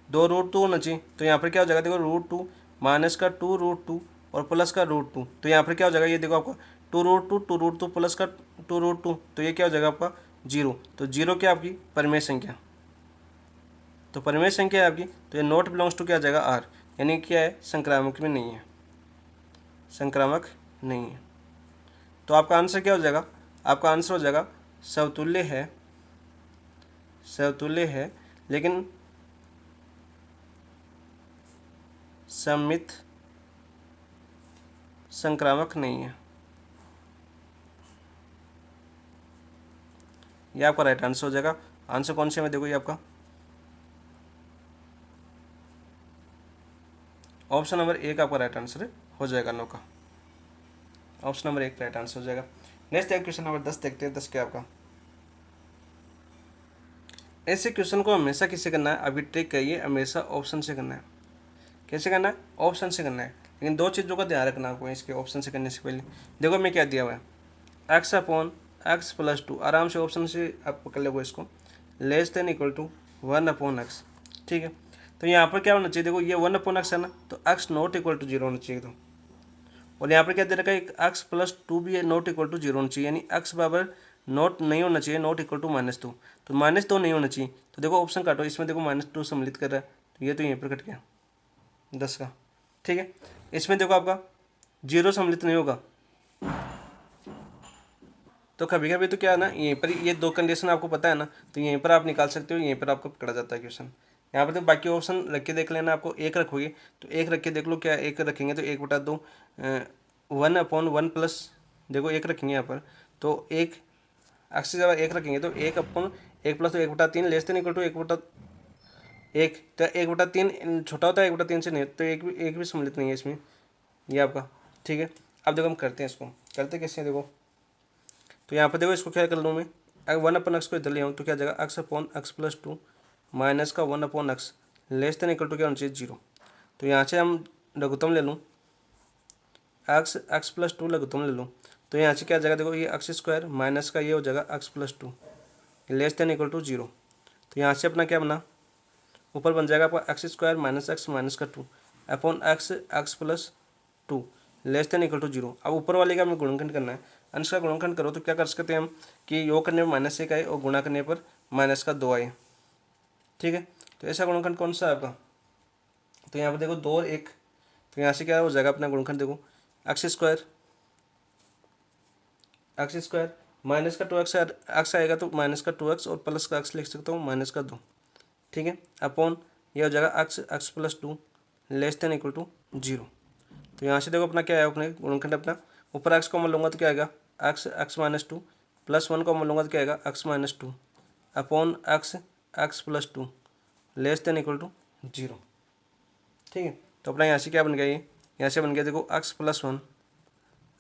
[SPEAKER 1] 2√2 होना चाहिए। तो यहाँ पर क्या हो जाएगा देखो √2 माइनस का 2√2 और प्लस का √2। तो यहाँ पर क्या हो जाएगा, ये देखो आपका 2√2 प्लस का 2√2, तो ये क्या हो जाएगा आपका 0। तो 0 क्या आपकी परिमेय संख्या, तो परिमेय संख्या है आपकी। तो ये नॉट बिलोंग्स टू क्या आ जाएगा आर, यानी क्या है संक्रामक में नहीं है, संक्रामक नहीं है। तो आपका आंसर क्या हो जाएगा, आपका आंसर हो जाएगा समतुल्य है, समतुल्य है लेकिन सममित संक्रामक नहीं है। ये आपका राइट आंसर हो जाएगा। आंसर कौन से में देखो, ये आपका ऑप्शन नंबर 1 आपका राइट आंसर हो जाएगा, नो का ऑप्शन नंबर 1 राइट आंसर हो जाएगा। नेक्स्ट है क्वेश्चन नंबर 10 देखते हैं। 10 क्या आपका, ऐसे क्वेश्चन को हमेशा किससे करना है, अभी ट्रिक है ये, हमेशा ऑप्शन से करना है। कैसे करना है, ऑप्शन से करना है। लेकिन दो चीज़ों का ध्यान रखना आपको इसके ऑप्शन से करने से पहले। देखो मैं क्या दिया हुआ है, x/x+2, आराम से ऑप्शन से आप पकड़ लोगे इसको, less than equal to 1/x। ठीक है, तो यहाँ पर क्या होना चाहिए, देखो ये 1/x है ना, तो x नॉट इक्वल टू 0 होना चाहिए। तो और यहाँ पर क्या दे रखा है, x+2 भी नॉट इक्वल टू 0 होना चाहिए, यानी x बराबर नॉट नहीं होना चाहिए, नॉट इक्वल टू -2। तो -2 नहीं होना चाहिए। तो देखो ऑप्शन काटो, इसमें देखो -2 सम्मिलित कर रहा है, तो ये तो यहीं पर कट गया 10 का। ठीक है, इसमें देखो आपका 0 सम्मिलित नहीं होगा, तो कभी कभी तो क्या है ना, यहीं पर ये दो कंडीशन आपको पता है ना, तो यहीं पर आप निकाल सकते हो, यहीं पर आपको पकड़ा जाता है क्वेश्चन। यहाँ पर तो बाकी ऑप्शन रख के देख लेना, आपको एक रखोगे तो एक रख के देख लो, क्या एक रखेंगे तो 1/2 1/1 प्लस, देखो एक रखेंगे यहाँ पर तो एक, अक्सी जब एक रखेंगे तो 1/1 प्लस तो 1/3 लेस देन इक्वल टू 1/1। तो 1/3 छोटा होता है 1/3 से, नहीं तो एक भी सम्मिलित नहीं है इसमें, ये आपका। ठीक है, अब देखो हम करते हैं इसको, करते कैसे हैं देखो। तो यहाँ पर देखो इसको क्या कर लूँ मैं, 1/x को इधर ले आऊँ तो क्या जाएगा x/x+2 माइनस का 1/x less than equal to क्या होना चाहिए 0। तो यहाँ से हम लघुत्तम ले लूँ, x+2 लघुत्तम ले लूँ, तो यहाँ से क्या जाएगा देखो, ये x² माइनस का ये हो जाएगा x+2 less than equal to 0। तो यहाँ से अपना क्या बना, ऊपर बन जाएगा आपका x² माइनस x माइनस का 2 upon x+2 less than equal to 0। अब ऊपर वाले का हमें गुणनखंड करना है, अंश का गुणनखंड करो तो क्या कर सकते हैं हम कि योग करने पर -1 आए और गुणा करने पर -2 आए। ठीक है, तो ऐसा गुणनखंड कौन सा है आपका, तो यहाँ पर देखो 2 और 1, तो यहाँ से क्या हो जाएगा अपना गुणनखंड, देखो x² माइनस का 2x x आएगा तो -2x और प्लस का x लिख सकता हूँ -2। ठीक है, अपॉन ये हो जाएगा x+2 less than equal to 0। तो यहाँ से देखो अपना क्या है, अपने गुणनखंड अपना ऊपर x कॉमन लूँगा तो क्या आएगा x-2 प्लस 1 कॉमन लूँगा तो क्या आएगा x-2 upon x+2 less than equal to 0। ठीक है, तो अपना यहाँ से क्या बन गया, ये यहाँ से बन गया देखो x+1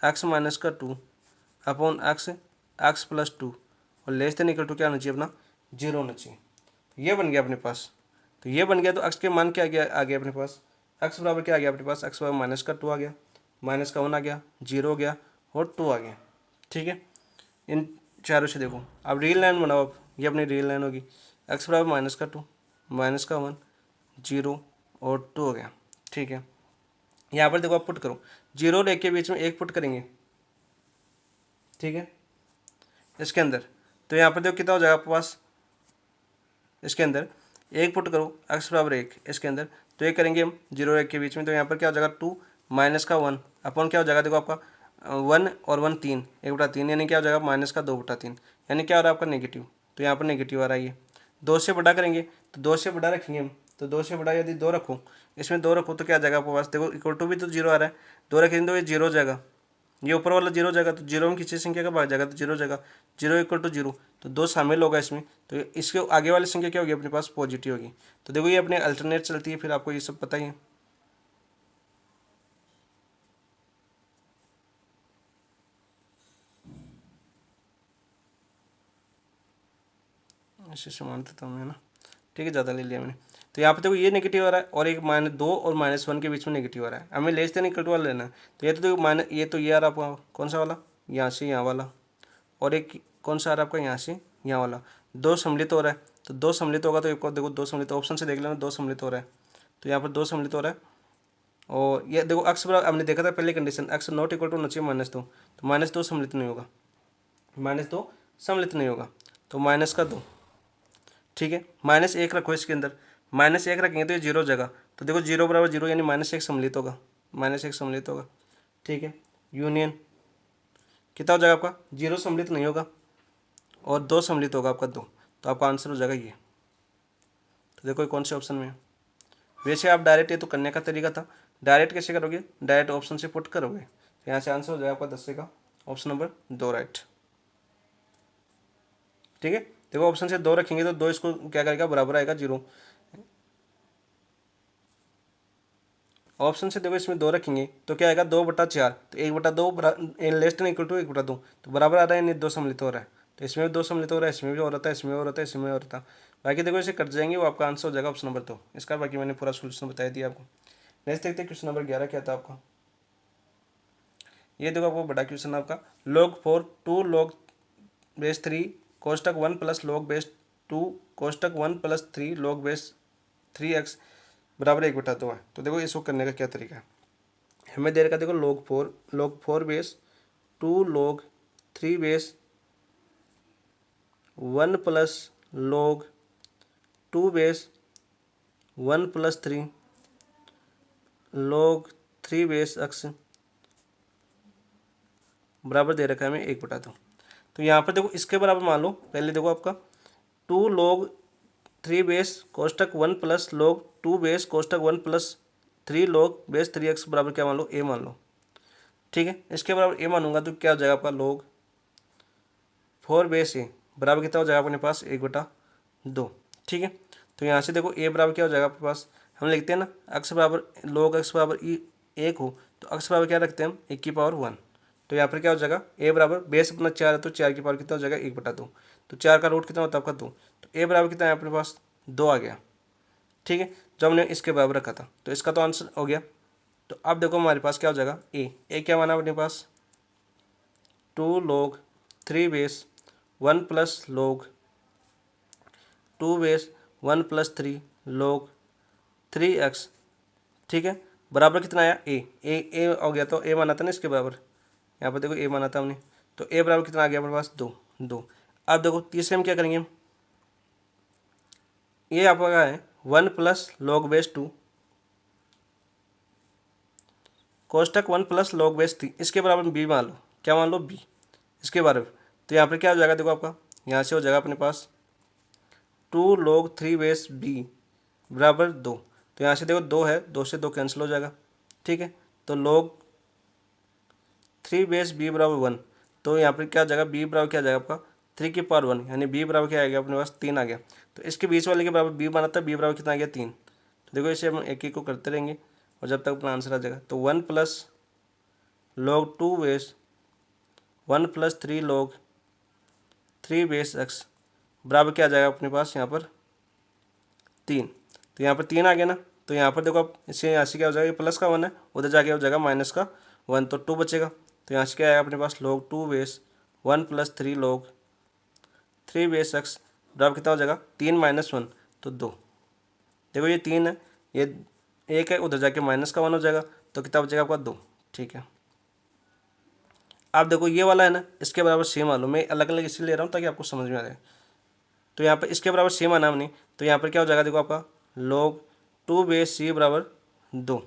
[SPEAKER 1] x-2 अपॉन x+2 और लेस देन इक्वल टू क्या होना चाहिए अपना 0 होना चाहिए। तो ये बन गया अपने पास, तो ये बन गया। तो x के मान क्या आ गया अपने पास, x बराबर क्या आ गया अपने पास, x बराबर -2 आ गया, -1 आ गया, 0 हो गया और 2 आ गया। ठीक है, इन चारों से देखो अब रियल लाइन बनाओ, अब ये अपनी रियल लाइन होगी, x बराबर -2 -1 0 और 2 हो गया। ठीक है, यहाँ पर देखो आप पुट करो, 0 और 1 के बीच में 1 पुट करेंगे। ठीक है, इसके अंदर तो यहाँ पर देखो कितना हो जाएगा आपके पास, इसके अंदर 1 पुट करो x बराबर 1, इसके अंदर तो ये करेंगे हम 0 और 1 के बीच में, तो यहाँ पर क्या हो जाएगा 2 माइनस का 1 अपॉन क्या हो जाएगा देखो आपका 1 और 1 3 1/3, यानी क्या हो जाएगा -2/3, यानी क्या हो रहा है आपका नेगेटिव। तो यहाँ पर नेगेटिव आ रहा है, ये 2 से बड़ा करेंगे तो 2 से बड़ा रखेंगे हम, तो 2 से बड़ा यदि 2 रखो इसमें 2 रखो तो क्या आ जाएगा आपके पास, देखो इक्वल टू भी तो 0 आ रहा है, 2 रखेंगे तो ये 0 जाएगा, ये ऊपर वाला 0 जाएगा, तो 0 में किसी संख्या का भाग जाएगा तो 0 जाएगा, 0 इक्वल टू 0, तो 2 शामिल होगा इसमें, तो इसके आगे वाली संख्या क्या होगी अपने पास, पॉजिटिव होगी। तो देखो ये अपने अल्टरनेट चलती है, फिर आपको ये सब पता ही है। ऐसे समान था मैं ना, ठीक है, ज़्यादा ले लिया मैंने। तो यहाँ पे देखो ये नेगेटिव आ रहा है और एक -2 और -1 के बीच में नेगेटिव आ रहा है, हमें लेस देन इक्वल टू वाला लेना है। तो ये तो देखो माइनस, ये तो ये आ रहा है आपका कौन सा वाला, यहाँ से यहाँ वाला, और एक कौन सा आ रहा है आपका यहाँ से यहाँ वाला, 2 सम्मिलित हो रहा है, तो 2 सम्मिलित होगा तो एक देखो 2 सम्मिलित, ऑप्शन से देख लेना 2 सम्मिलित हो रहा है, तो यहाँ पर 2 सम्मिलित हो रहा है। और ये देखो अक्स बराबर, हमने देखा था पहले condition, x not equal to होना चाहिए -2, तो -2 सम्मिलित नहीं होगा, -2 सम्मिलित नहीं होगा, तो -2, ठीक है। -1 रखो इसके अंदर, -1 रखेंगे तो ये 0 जगह, तो देखो 0 बराबर 0 यानी -1 सम्मिलित होगा, -1 सम्मिलित होगा, ठीक है। यूनियन कितना हो जाएगा आपका, 0 सम्मिलित नहीं होगा और 2 सम्मिलित होगा आपका 2, तो आपका आंसर हो जाएगा ये। तो देखो ये कौन से ऑप्शन में है। वैसे आप डायरेक्ट, ये तो करने का तरीका था, डायरेक्ट कैसे करोगे, डायरेक्ट ऑप्शन से पुट करोगे, तो यहाँ से आंसर हो जाएगा आपका 10 का ऑप्शन नंबर 2 राइट, ठीक है। देखो ऑप्शन से 2 रखेंगे तो 2 इसको क्या करेगा, बराबर आएगा 0। ऑप्शन से देखो इसमें 2 रखेंगे तो क्या आएगा, 2/4, तो 1/2 लेस देन इक्वल टू 1/2, तो बराबर आ रहा है, नहीं 2 सम्मिलित हो रहा है, तो इसमें भी 2 सम्मिलित हो रहा है, इसमें भी हो रहा था, इसमें हो रहा था, इसमें हो रहा था। बाकी देखो इसे कट जाएंगे, वो आपका आंसर हो जाएगा ऑप्शन नंबर 2 इसका। बाकी मैंने पूरा सोल्यूशन बता दिया आपको। नेक्स्ट देखते हैं क्वेश्चन नंबर 11 क्या था आपका। ये देखो आपको बड़ा क्वेश्चन आपका, log 4 2 log3 कोष्टक 1 plus log2 कोष्टक 1 plus 3 log3x बराबर 1/2 है। तो देखो इसको करने का क्या तरीका है, हमें दे रखा देखो log4 base 2 log3 base 1 plus log2 base 1 plus 3 log3 base x बराबर दे रखा है हमें 1/2। तो यहाँ पर देखो इसके बराबर मान लो, पहले देखो आपका 2 log3 बेस कोष्टक 1 प्लस log2 बेस कोष्टक 1 प्लस 3 log बेस 3x बराबर क्या मान लो, a मान लो, ठीक है। इसके बराबर a मानूंगा तो क्या हो जाएगा आपका, log4 बेस a बराबर कितना हो जाएगा अपने पास, 1/2, ठीक है। तो यहाँ से देखो a बराबर क्या हो जाएगा आपके पास, हम लिखते हैं ना x बराबर log x बराबर 1 हो तो x बराबर क्या रखते हैं हम, 1/1। तो यहाँ पर क्या हो जाएगा, a बराबर बेस अपना 4 है तो 4 की पावर कितना हो जाएगा, 1/2, तो 4 का रूट कितना होता है आपका 2, तो a बराबर कितना है अपने पास, 2 आ गया, ठीक है। जो हमने इसके बराबर रखा था तो इसका तो आंसर हो गया। तो अब देखो हमारे पास क्या हो जाएगा, a क्या माना अपने पास, 2 log3 base 1 plus log2 base 1 plus 3 log3x, ठीक है, बराबर कितना आया, ए हो गया, तो a माना था ना इसके बराबर, यहाँ पर देखो a माना था हमने, तो a बराबर कितना आ गया अपने पास, 2। अब देखो तीसरे में क्या करेंगे, ये आपका है 1 plus log base 2 कोष्टक 1 plus log base 3, इसके बराबर b मान लो, क्या मान लो, b इसके बराबर। तो यहाँ पर क्या हो जाएगा, देखो आपका यहाँ से हो जाएगा अपने पास 2 log3 बेस b बराबर 2, तो यहाँ से देखो 2 है, 2 से 2 कैंसिल हो जाएगा, ठीक है। तो log3 बेस b बराबर 1, तो यहाँ पर क्या हो जाएगा, b बराबर क्या आ जाएगा आपका 3 की पावर 1, यानी b बराबर क्या आ गया अपने पास, 3 आ गया। तो इसके बीच वाले के बराबर b बना था, b बराबर कितना आ गया, 3। तो देखो इसे हम एक एक को करते रहेंगे और जब तक अपना आंसर आ जाएगा। तो 1 plus log2 base 1 plus 3 log3 base x बराबर क्या आ जाएगा अपने पास यहाँ पर 3। तो यहाँ पर 3 आ गया ना, तो यहाँ पर देखो अब इससे यहाँ से क्या हो जाएगा, प्लस का 1 है, उधर जाके हो जाएगा -1, तो 2 बचेगा। तो यहाँ से क्या आएगा अपने पास, log2 base 1 plus 3 log3 base x बराबर कितना हो जाएगा, 3 -1 तो 2। देखो ये 3 है, ये 1 है, उधर जाके -1 हो जाएगा, तो कितना बचेगा आपका 2, ठीक है। आप देखो ये वाला है ना, इसके बराबर सेम मान लो, मैं अलग अलग इसलिए ले रहा हूँ ताकि आपको समझ में आ जाए। तो यहाँ पर इसके बराबर सेम आना हमने, तो यहाँ पर क्या हो जाएगा, देखो आपका log2 बेस c बराबर 2,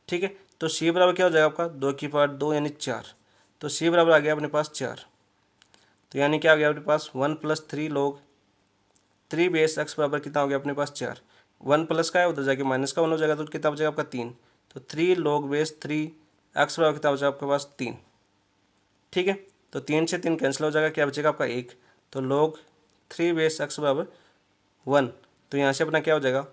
[SPEAKER 1] ठीक है। तो c बराबर क्या हो जाएगा आपका 2 की पावर 2 यानी 4, तो c बराबर आ गया अपने पास 4। तो यानी क्या आ गया अपने पास 1 प्लस 3 log3 बेस x बराबर कितना हो गया अपने पास 4। वन प्लस का है, उधर जाके माइनस का वन हो जाएगा, तो कितना बचेगा आपका 3। तो 3 log बेस 3 एक्स बराबर कितना बचेगा आपके पास 3। ठीक है, तो 3 से 3 कैंसिल हो जाएगा, क्या बचेगा आपका 1। तो log 3 बेस एक्स बराबर 1। तो यहाँ से अपना क्या हो जाएगा,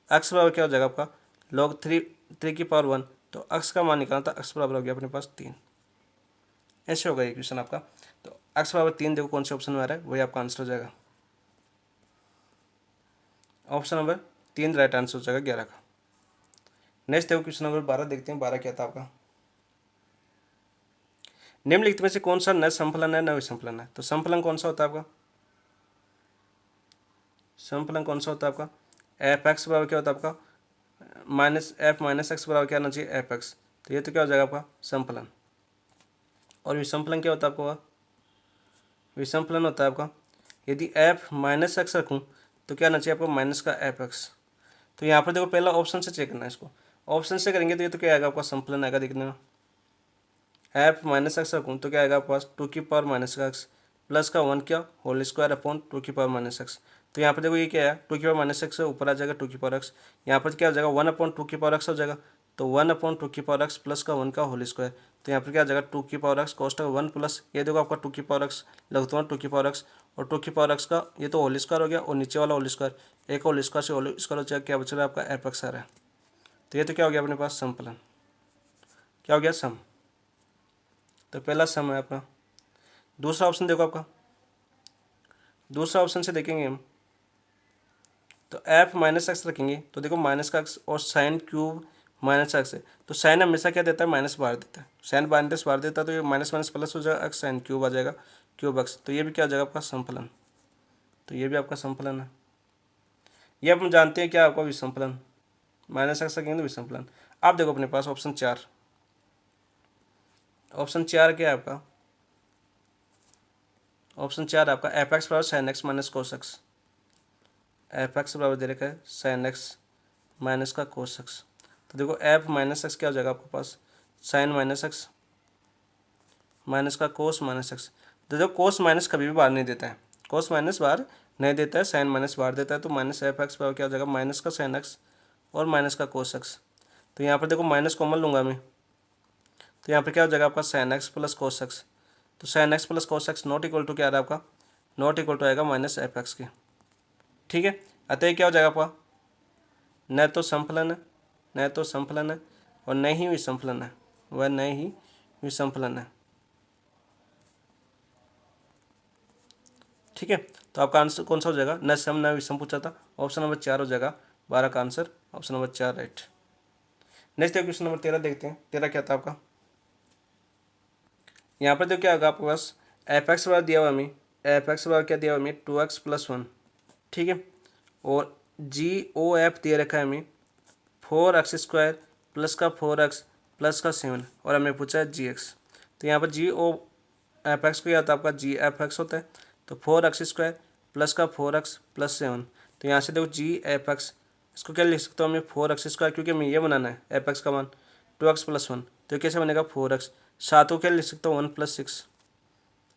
[SPEAKER 1] एक्स बराबर क्या हो जाएगा आपका log 3 की पावर 1। तो एक्स का मान निकालना था, एक्स बराबर हो गया अपने पास 3। ऐसे होगा ये क्वेश्चन आपका। तो एक्स बराबर 3 देखो कौन से ऑप्शन में आ रहा है, वही आपका आंसर हो जाएगा। ऑप्शन नंबर 3 राइट आंसर हो जाएगा 11 का। नेक्स्ट देखो क्वेश्चन नंबर 12 देखते हैं। 12 क्या था आपका, निम्नलिखित में से कौन सा न समफलन है न विषमफलन है। तो समफलन कौन सा होता है आपका, समफलन कौन सा होता है आपका, एफ एक्स बराबर क्या होता है आपका माइनस एफ माइनस एक्स बराबर क्या आना चाहिए एफ एक्स। तो ये तो क्या हो जाएगा आपका समफलन। और विषमफलन क्या होता है आपका, विषमफलन होता है आपका यदि एफ माइनस एक्स रखूँ तो क्या आना चाहिए आपको माइनस का एफ एक्स। तो यहाँ पर देखो पहला ऑप्शन से चेक करना है इसको, ऑप्शन से करेंगे तो ये तो क्या आएगा आपका समफलन आएगा देखने में। एफ माइनस एक्स रखूँ तो क्या आएगा आपके पास 2 की पावर माइनस का एक्स प्लस का 1 क्या होल स्क्वायर अपॉन 2 की पावर माइनस एक्स। तो यहाँ पर देखो ये क्या है 2 की पावर माइनस एक्स है, ऊपर आ जाएगा 2 की पावर एक्स, यहाँ पर क्या हो जाएगा 1 अपॉन 2 की पावर एक्स हो जाएगा। तो 1 अपॉन 2 की पावर एक्स प्लस का 1 का होल स्क्वायर। तो यहाँ पर क्या आ जाएगा 2 की पावर एक्स कॉस्ट का 1 प्लस ये देखो आपका 2 की पावर एक्स लगता है 2 की पावर एक्स और 2 की पावर एक्स का ये तो होल स्क्वायर हो गया और नीचे वाला होल स्क्वायर, एक होल स्क्वायर से होल स्क्वायर हो जाएगा, क्या बच रहा है आपका एफ एक्स आ रहा है। तो ये तो क्या हो गया अपने पास समफलन, क्या हो गया सम। तो पहला सम है आपका। दूसरा ऑप्शन देखो आपका, दूसरा ऑप्शन से देखेंगे हम तो एफ माइनस एक्स रखेंगे तो देखो माइनस का एक्स और साइन क्यूब माइनस एक्स है। तो साइन हमेशा क्या देता है माइनस बाहर देता है, साइन माइनस बाहर देता है तो ये माइनस माइनस प्लस हो जाएगा एक्स साइन क्यूब आ जाएगा क्यूब एक्स। तो ये भी क्या हो जाएगा आपका समफलन। तो ये भी आपका समफलन है। ये आप हम जानते हैं क्या आपका विषमफलन, माइनस एक्स रखेंगे तो विषमफलन। आप देखो अपने पास ऑप्शन 4, ऑप्शन 4 क्या है आपका, ऑप्शन 4 आपका एफ एक्स बराबर sine x minus cos x. F x बराबर दे रखा है साइन एक्स माइनस का कोस एक्स। तो देखो एफ माइनस एक्स क्या हो जाएगा आपके पास साइन माइनस एक्स माइनस का कोस माइनस एक्स। तो देखो कोस माइनस कभी भी बाहर नहीं देता है, कोस माइनस बाहर नहीं देता है, साइन माइनस बाहर देता है। तो माइनस एफ एक्स बराबर क्या हो जाएगा माइनस का साइन एक्स और माइनस का कोस एक्स। तो यहाँ पर देखो माइनस कॉमन लूँगा मैं, तो यहाँ पर क्या हो जाएगा आपका sine X plus cos X. तो sine X plus cos X not equal to क्या आ रहा है आपका, नॉट इक्वल टू आएगा माइनस एफ एक्स के। ठीक है, अतः क्या हो जाएगा आपका न तो समफलन है, न तो समफलन है और न ही विषमफलन है, वह न ही विषमफलन है। ठीक है, तो आपका आंसर कौन सा हो जाएगा, न सम न विषम पूछा था, ऑप्शन नंबर 4 हो जाएगा 12 का answer, option number 4 right. Next question number 13 देखते हैं। 13 क्या था आपका, यहाँ पर देखो क्या होगा आपके पास एफ एक्स बराबर दिया हुआ हमें, एफ एक्स बराबर क्या दिया हुआ हमें 2x + 1। ठीक है, और जी ओ एफ दे रखा है हमें 4x² प्लस का 4x प्लस का 7 और हमें पूछा है जी एक्स। तो यहाँ पर जी ओ एफ एक्स को क्या होता है आपका जी एफ एक्स होता है। तो 4x² प्लस का 4x प्लस 7। तो यहाँ से देखो जी एफ एक्स इसको क्या लिख सकता हूँ मैं 4x², क्योंकि हमें ये बनाना है एफ एक्स का मान 2x + 1। तो कैसे बनेगा 4x, सात को क्या लिख सकता हूँ 1 + 6।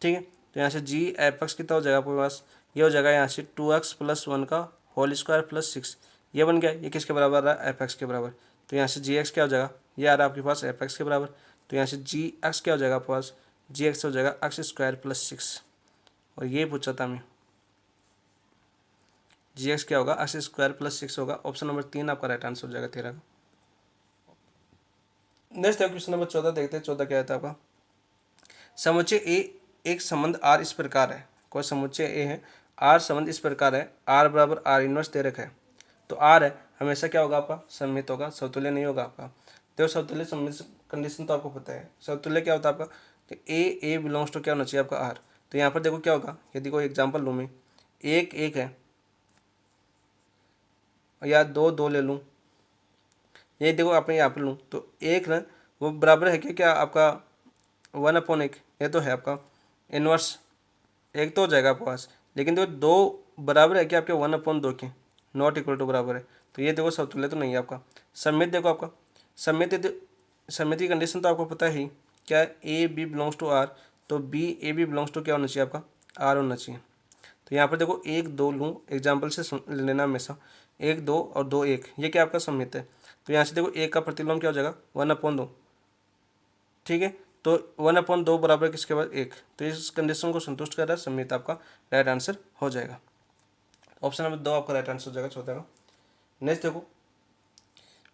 [SPEAKER 1] ठीक है, तो यहाँ से जी एफ एक्स कितना हो जाएगा आपके पास, ये हो जाएगा यहाँ से 2x + 1 का होल स्क्वायर प्लस 6। ये बन गया, ये किसके बराबर रहा एफ एक्स के बराबर। तो यहाँ से जी एक्स क्या हो जाएगा, ये आ रहा है आपके पास एफ एक्स के बराबर। तो यहाँ से जी एक्स क्या हो जाएगा आपके पास, जी एक्स हो जाएगा x² + 6। और ये पूछा था हमें जी एक्स क्या होगा x² + 6 होगा। ऑप्शन नंबर 3 आपका राइट आंसर हो जाएगा 13 का। नेक्स्ट क्वेश्चन नंबर 14 देखते हैं। 14 क्या है आपका, समुच्चय ए एक संबंध आर इस प्रकार है, कोई समुच्चय ए है आर संबंध इस प्रकार है, आर बराबर आर इनवर्स दे रखा है। तो आर है हमेशा क्या होगा आपका सममित होगा, समतुल्य नहीं होगा आपका। देखो समतुल्य सममित कंडीशन तो आपको पता है, समतुल्य क्या होता है आपका, तो ए बिलोंग्स टू क्या होना चाहिए आपका आर। तो यहाँ पर देखो क्या होगा, यदि कोई एग्जाम्पल लूँ मैं, एक है या दो ले लूँ, ये देखो आपने यहाँ पर लूँ तो एक ना वो बराबर है क्या आपका 1/1, ये तो है आपका इनवर्स, एक तो हो जाएगा आपके पास। लेकिन देखो दो बराबर है क्या आपके 1/2 के, नॉट इक्वल टू बराबर है। तो ये देखो समतुल्य तो नहीं है आपका। सममित देखो आपका सममित की कंडीशन तो आपको पता ही क्या है, A B belongs to R. तो B A B belongs to क्या होना चाहिए आपका आर होना चाहिए। तो यहाँ पर देखो 1 2 लूँ एग्जाम्पल से लेना हमेशा, 1 2 और 2 1, ये क्या आपका सममित है। तो यहाँ से देखो 1 का प्रतिलोम क्या हो जाएगा 1/2, ठीक है। तो 1/2 बराबर किसके बाद 1, तो इस कंडीशन को संतुष्ट कर रहा है, सममित आपका राइट आंसर हो जाएगा। ऑप्शन नंबर 2 आपका राइट आंसर हो जाएगा चौथा का। नेक्स्ट देखो,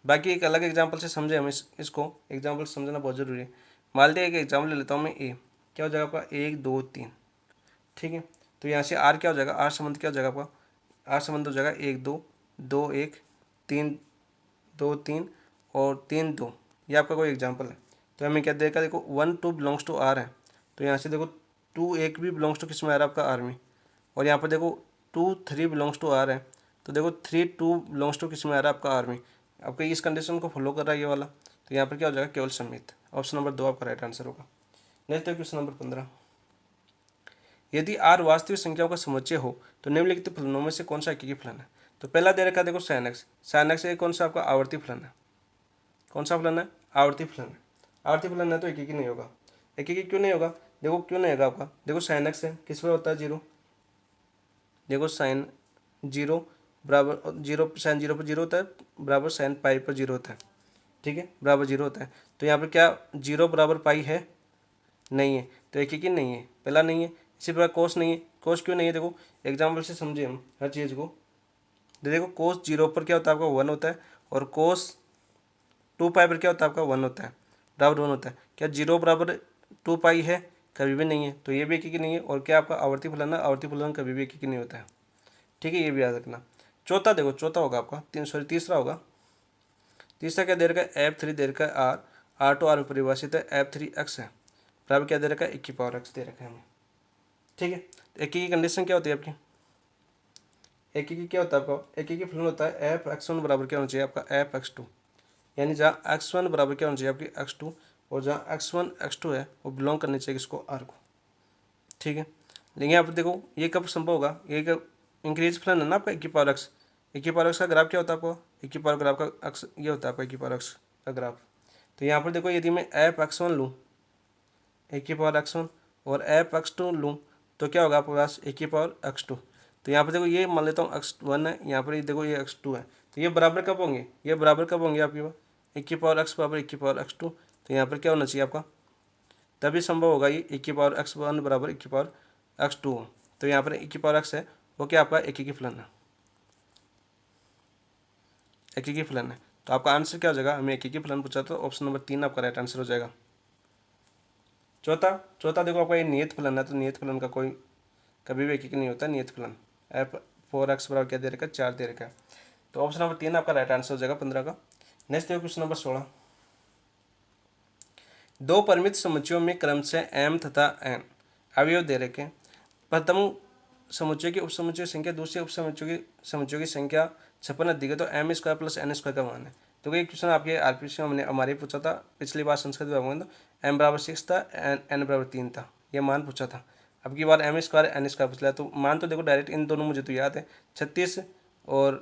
[SPEAKER 1] बाकी एक अलग एग्जाम्पल से समझे हम इसको एग्जाम्पल समझना बहुत जरूरी है। मान लिया एक एग्जाम्पल ले लेता हूँ मैं, ए क्या हो जाएगा आपका 1 2 3, ठीक है। तो यहाँ से आर क्या हो जाएगा, आर संबंध क्या हो जाएगा आपका, आर संबंध हो जाएगा 1 2 2 1 3 2 3 और 3 2, ये आपका कोई एग्जाम्पल है। तो हमें क्या देखा, देखो 1 2 बिलोंग्स टू आर है, तो यहाँ से देखो 2 1 भी बिलोंग्स टू किस में आ रहा है आपका आर में, और यहाँ पर देखो 2 3 बिलोंग्स टू आर है, तो देखो 3 2 बिलोंग्स टू किस में आ रहा है आपका आर में। आपका इस कंडीशन को फॉलो कर रहा है ये वाला, तो यहाँ पर क्या हो जाएगा केवल सममित। ऑप्शन नंबर 2 आपका राइट आंसर होगा। नेक्स्ट है क्वेश्चन नंबर 15, यदि आर वास्तविक संख्याओं का समुच्चय हो तो निम्नलिखित फलनों में से कौन सा एकीकी फलन है। तो पहला दे रखा देखो sin x, sin x कौन सा आपका आवर्ती फलन है, कौन सा फलन है, आवर्ती फलन है। आवर्ती फलन है तो एकीकी नहीं होगा। एकीकी क्यों नहीं होगा, देखो क्यों नहीं होगा आपका, देखो sin x है किस पर होता है 0, देखो sin 0 बराबर 0, sin 0 पर 0 होता है, बराबर sin पाई पर 0 होता है, ठीक है, बराबर 0 होता है। तो यहाँ पर क्या 0 बराबर पाई है, नहीं है, तो एकीकी नहीं है, पहला नहीं है। इसी प्रकार कोस नहीं है, कोस क्यों नहीं है, देखो एग्जाम्पल से समझे हम हर चीज़ को। देखो कोस 0 पर क्या होता है आपका 1 होता है, और कोस 2 पाई पर क्या होता है आपका 1 होता है, बराबर 1 होता है। क्या 0 बराबर 2 पाई है, कभी भी नहीं है, तो ये भी एकीकी नहीं है। और क्या आपका आवर्ती फलन है, आवर्ती फलन कभी भी एकीकी नहीं होता है, ठीक है, ये भी याद रखना। चौथा देखो, चौथा होगा आपका तीसरा होगा। तीसरा क्या दे रखा है, f3 दे रखा है आर, आर टू आर में परिभाषित है f3x है, बराबर क्या दे रखा है 1 की पावर x दे रखा है हमें, ठीक है। तो एक की कंडीशन क्या होती है आपकी, एक की क्या होता है आपका, एक की फलन होता है f(x1) बराबर क्या होना चाहिए आपका f(x2), यानी जहाँ x1 बराबर क्या होना चाहिए आपकी x2, और जहाँ x1 x2 है वो बिलोंग करनी चाहिए किसको, r को, ठीक है। लेकिन यहाँ पर देखो ये कब संभव होगा, ये कब इंक्रीज फलन है ना आपका 1 की पावर x, 1 की पावर x का ग्राफ क्या होता है आपको, 1 की पावर ग्राफ का x ये होता है आपका 1 की पावर x का ग्राफ। तो यहाँ पर देखो यदि मैं f(x1) लूँ 1 की पावर x1 और f(x2) लूँ तो क्या होगा आपके पास 1 की पावर x2। तो यहाँ पर देखो ये मान लेता हूँ x1 है, यहाँ पर देखो ये x2 है, तो ये बराबर कब होंगे, ये बराबर कब होंगे आपके पास 1 की पावर x बराबर 1 की पावर x2। तो यहाँ पर क्या होना चाहिए आपका, तभी संभव होगा ये 1 की पावर x1 बराबर 1 की पावर x2 हो। तो यहाँ पर 1 की पावर x है वो क्या आपका एकीकी फलन है, एकीकी फलन है। तो आपका आंसर क्या हो जाएगा, हमें एकीकी फलन पूछा तो ऑप्शन नंबर 3 आपका राइट आंसर हो जाएगा। चौथा चौथा देखो आपका ये नियत फलन है, तो नियत फलन का कोई कभी भी एकीकी नहीं होता, नियत फलन f(4x) बराबर क्या दे रखा है 4 दे रखा है। तो ऑप्शन नंबर 3 आपका राइट आंसर हो जाएगा 15 का। नेक्स्ट देखो क्वेश्चन नंबर 16, दो परिमित समुच्चयों में क्रमशः m तथा n अवयव दे रखे, प्रथम समुच्चय की उपसमुच्चय संख्या दूसरे समुच्चयों की संख्या 56 अधिक है, तो m² प्लस n² का मान है। तो ये क्वेश्चन आपके आरपीसी में हमने हमारे पूछा था पिछली बार संस्कृत विभाग में, तो m बराबर 6 था, n बराबर 3 था, ये मान पूछा था। अब की बार m² n² पूछ लिया, तो मान तो देखो डायरेक्ट इन दोनों मुझे तो याद है 36 और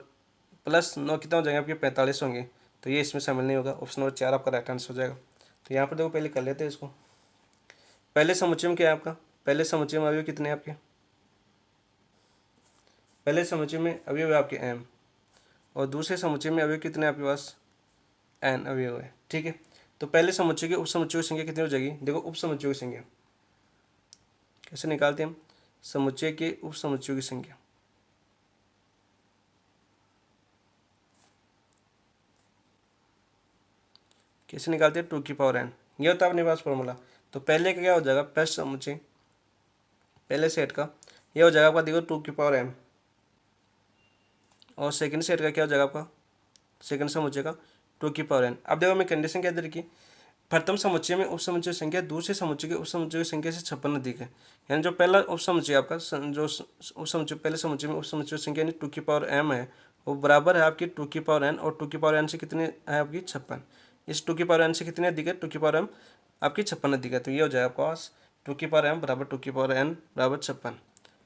[SPEAKER 1] प्लस 9 कितना हो जाएंगे आपके 45 होंगे, तो ये इसमें शामिल नहीं होगा। ऑप्शन नंबर 4 आपका राइट आंसर हो जाएगा। तो यहाँ पर देखो पहले कर लेते हैं इसको। पहले समुच्चय में क्या है आपका, पहले समुच्चय में अवयव कितने आपके, पहले समुच्चय में अवयव है आपके m, और दूसरे समुच्चय में अवयव कितने आपके पास n अवयव है, ठीक है। तो पहले समुच्चय के उपसमुच्चयों की संख्या कितनी हो जाएगी, देखो उपसमुच्चयों की संख्या कैसे निकालते हैं हम, समुच्चय के उपसमुच्चयों की संख्या कैसे निकालते हैं, 2 की पावर n, ये होता है अपने पास फॉर्मूला। तो पहले का क्या हो जाएगा प्लस समुच्चय, पहले सेट का ये हो जाएगा आपका देखो 2 की पावर m, और सेकंड सेट का क्या हो जाएगा आपका, सेकंड समुच्चय का 2 की पावर n। अब देखो मैं कंडीशन क्या दे रखी, प्रथम समुच्चय में उपसमुच्चय संख्या दूसरे समुच्चय के उपसमुच्चय की संख्या से 56 अधिक है, यानी जो पहला उपसमुच्चय आपका जो उपसमुच्चय पहले समुच्चय में उपसमुच्चय संख्या यानी 2 की पावर m है, वो बराबर है आपकी 2 की पावर n, और 2 की पावर n से कितने है आपकी 56, इस 2 की पावर n से कितने अधिक है 2 की पावर m आपकी 56 अधिक है। तो ये हो जाएगा आपके पास 2 की पावर m बराबर 2 की पावर n बराबर 56।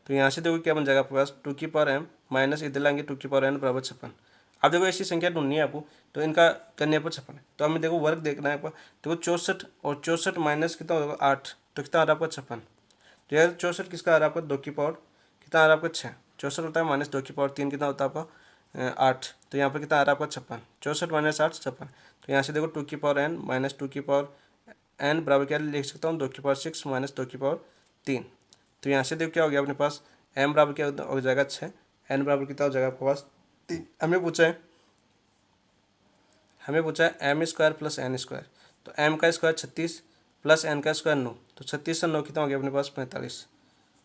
[SPEAKER 1] तो यहाँ से देखो क्या बन जाएगा आपके पास 2 की पावर m माइनस इधर लाएंगे 2 की पावर n बराबर 56। अब देखो ऐसी संख्या ढूंढनी है आपको, तो इनका करने पर 56 है, तो हमें देखो वर्ग देखना है आपका, देखो 64 और 64 माइनस कितना होगा 8, तो कितना आ रहा है आपका 56। तो यार 64 किसका आ रहा है आपका 2 की पावर कितना आ रहा है आपका 6, 64 होता है माइनस 2 की पावर 3 कितना होता है आपका 8, तो यहाँ पर कितना आ रहा है आपका 56, 64 माइनस 8 56। तो यहाँ से देखो 2 की पावर n माइनस 2 की पावर n बराबर क्या लिख सकता हूँ, 2 की पावर 6 माइनस 2 की पावर 3। तो यहाँ से देखो क्या हो गया अपने पास, m बराबर क्या हो जाएगा 6, n बराबर कितना हो जाएगा आपके पास 3। हमें पूछा है M square plus N square, तो m का स्क्वायर 36 प्लस n का स्क्वायर 9, तो 36 से 9 कितना हो गया अपने पास 45।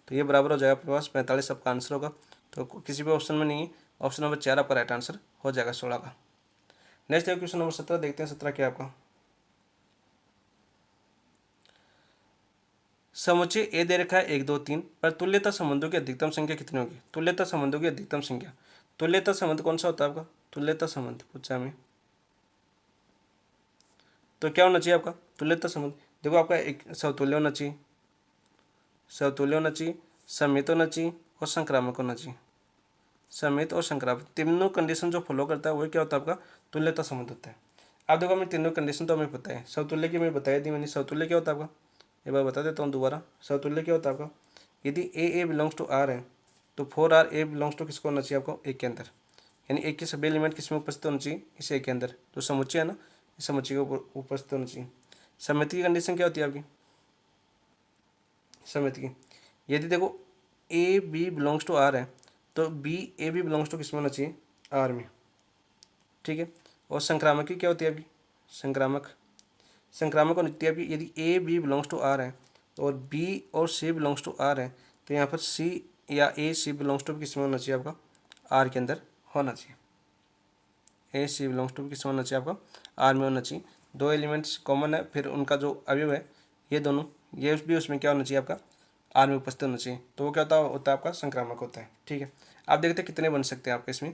[SPEAKER 1] तो ये बराबर हो जाएगा अपने पास 45 आपका आंसर होगा। तो किसी भी ऑप्शन में नहीं है, ऑप्शन नंबर 4 आपका राइट आंसर हो जाएगा 16 का। नेक्स्ट देखो क्वेश्चन नंबर 17, देखते हैं 17 क्या आपका। समुच्चय ए दे रखा है 1 2 3 पर तुल्यता संबंधों की अधिकतम संख्या कितनी होगी। तुल्यता संबंधों की अधिकतम संख्या, तुल्यता संबंध कौन सा होता है आपका, तुल्यता संबंध पूछा हमें, तो क्या होना चाहिए आपका तुल्यता संबंध। देखो आपका एक समतुल्य होना चाहिए, समतुल्य होना चाहिए, समित होना चाहिए और संक्रामक होना चाहिए। समित और संक्रामक तीनों कंडीशन जो फॉलो करता है वही क्या होता है आपका तुल्यता संबंध होता है। अब देखो हमें तीनों कंडीशन तो हमें पता है, समतुल्य की मैं बताई दी मैंने। समतुल्य क्या होता है आपका, एक बार बता देता हूँ दोबारा। समतुल्य क्या होता है आपका, यदि ए बिलोंग्स टू आर है तो 4R ए बिलोंग्स टू किसको होना चाहिए आपको, एक के अंदर, यानी एक के सभी एलिमेंट किसमें उपस्थित होना चाहिए, इस एक के अंदर। तो समुच्चय है ना, इस समुच्चय के ऊपर उपस्थित होना चाहिए। समिति की कंडीशन क्या होती है आपकी, समिति की यदि देखो A B belongs to R है तो B A B belongs to किसमें होना चाहिए, आर में, ठीक है। और संक्रामक की क्या होती है आपकी, संक्रामक, संक्रामक होती है आपकी यदि A B belongs to R है और बी और सी बिलोंग्स टू आर है, तो यहाँ पर सी या ए सी बिलोंग्स टू किसमें होना चाहिए आपका, आर के अंदर होना चाहिए। ए सी बिलोंग्स टू किसमें होना चाहिए आपका, आर में होना चाहिए। दो एलिमेंट्स कॉमन है, फिर उनका जो अवयव है ये दोनों, ये भी उसमें क्या होना चाहिए आपका, आर में उपस्थित होना चाहिए। तो वो क्या होता है आपका संक्रामक होता है, ठीक है। आप देखते हैं कितने बन सकते हैं आपके इसमें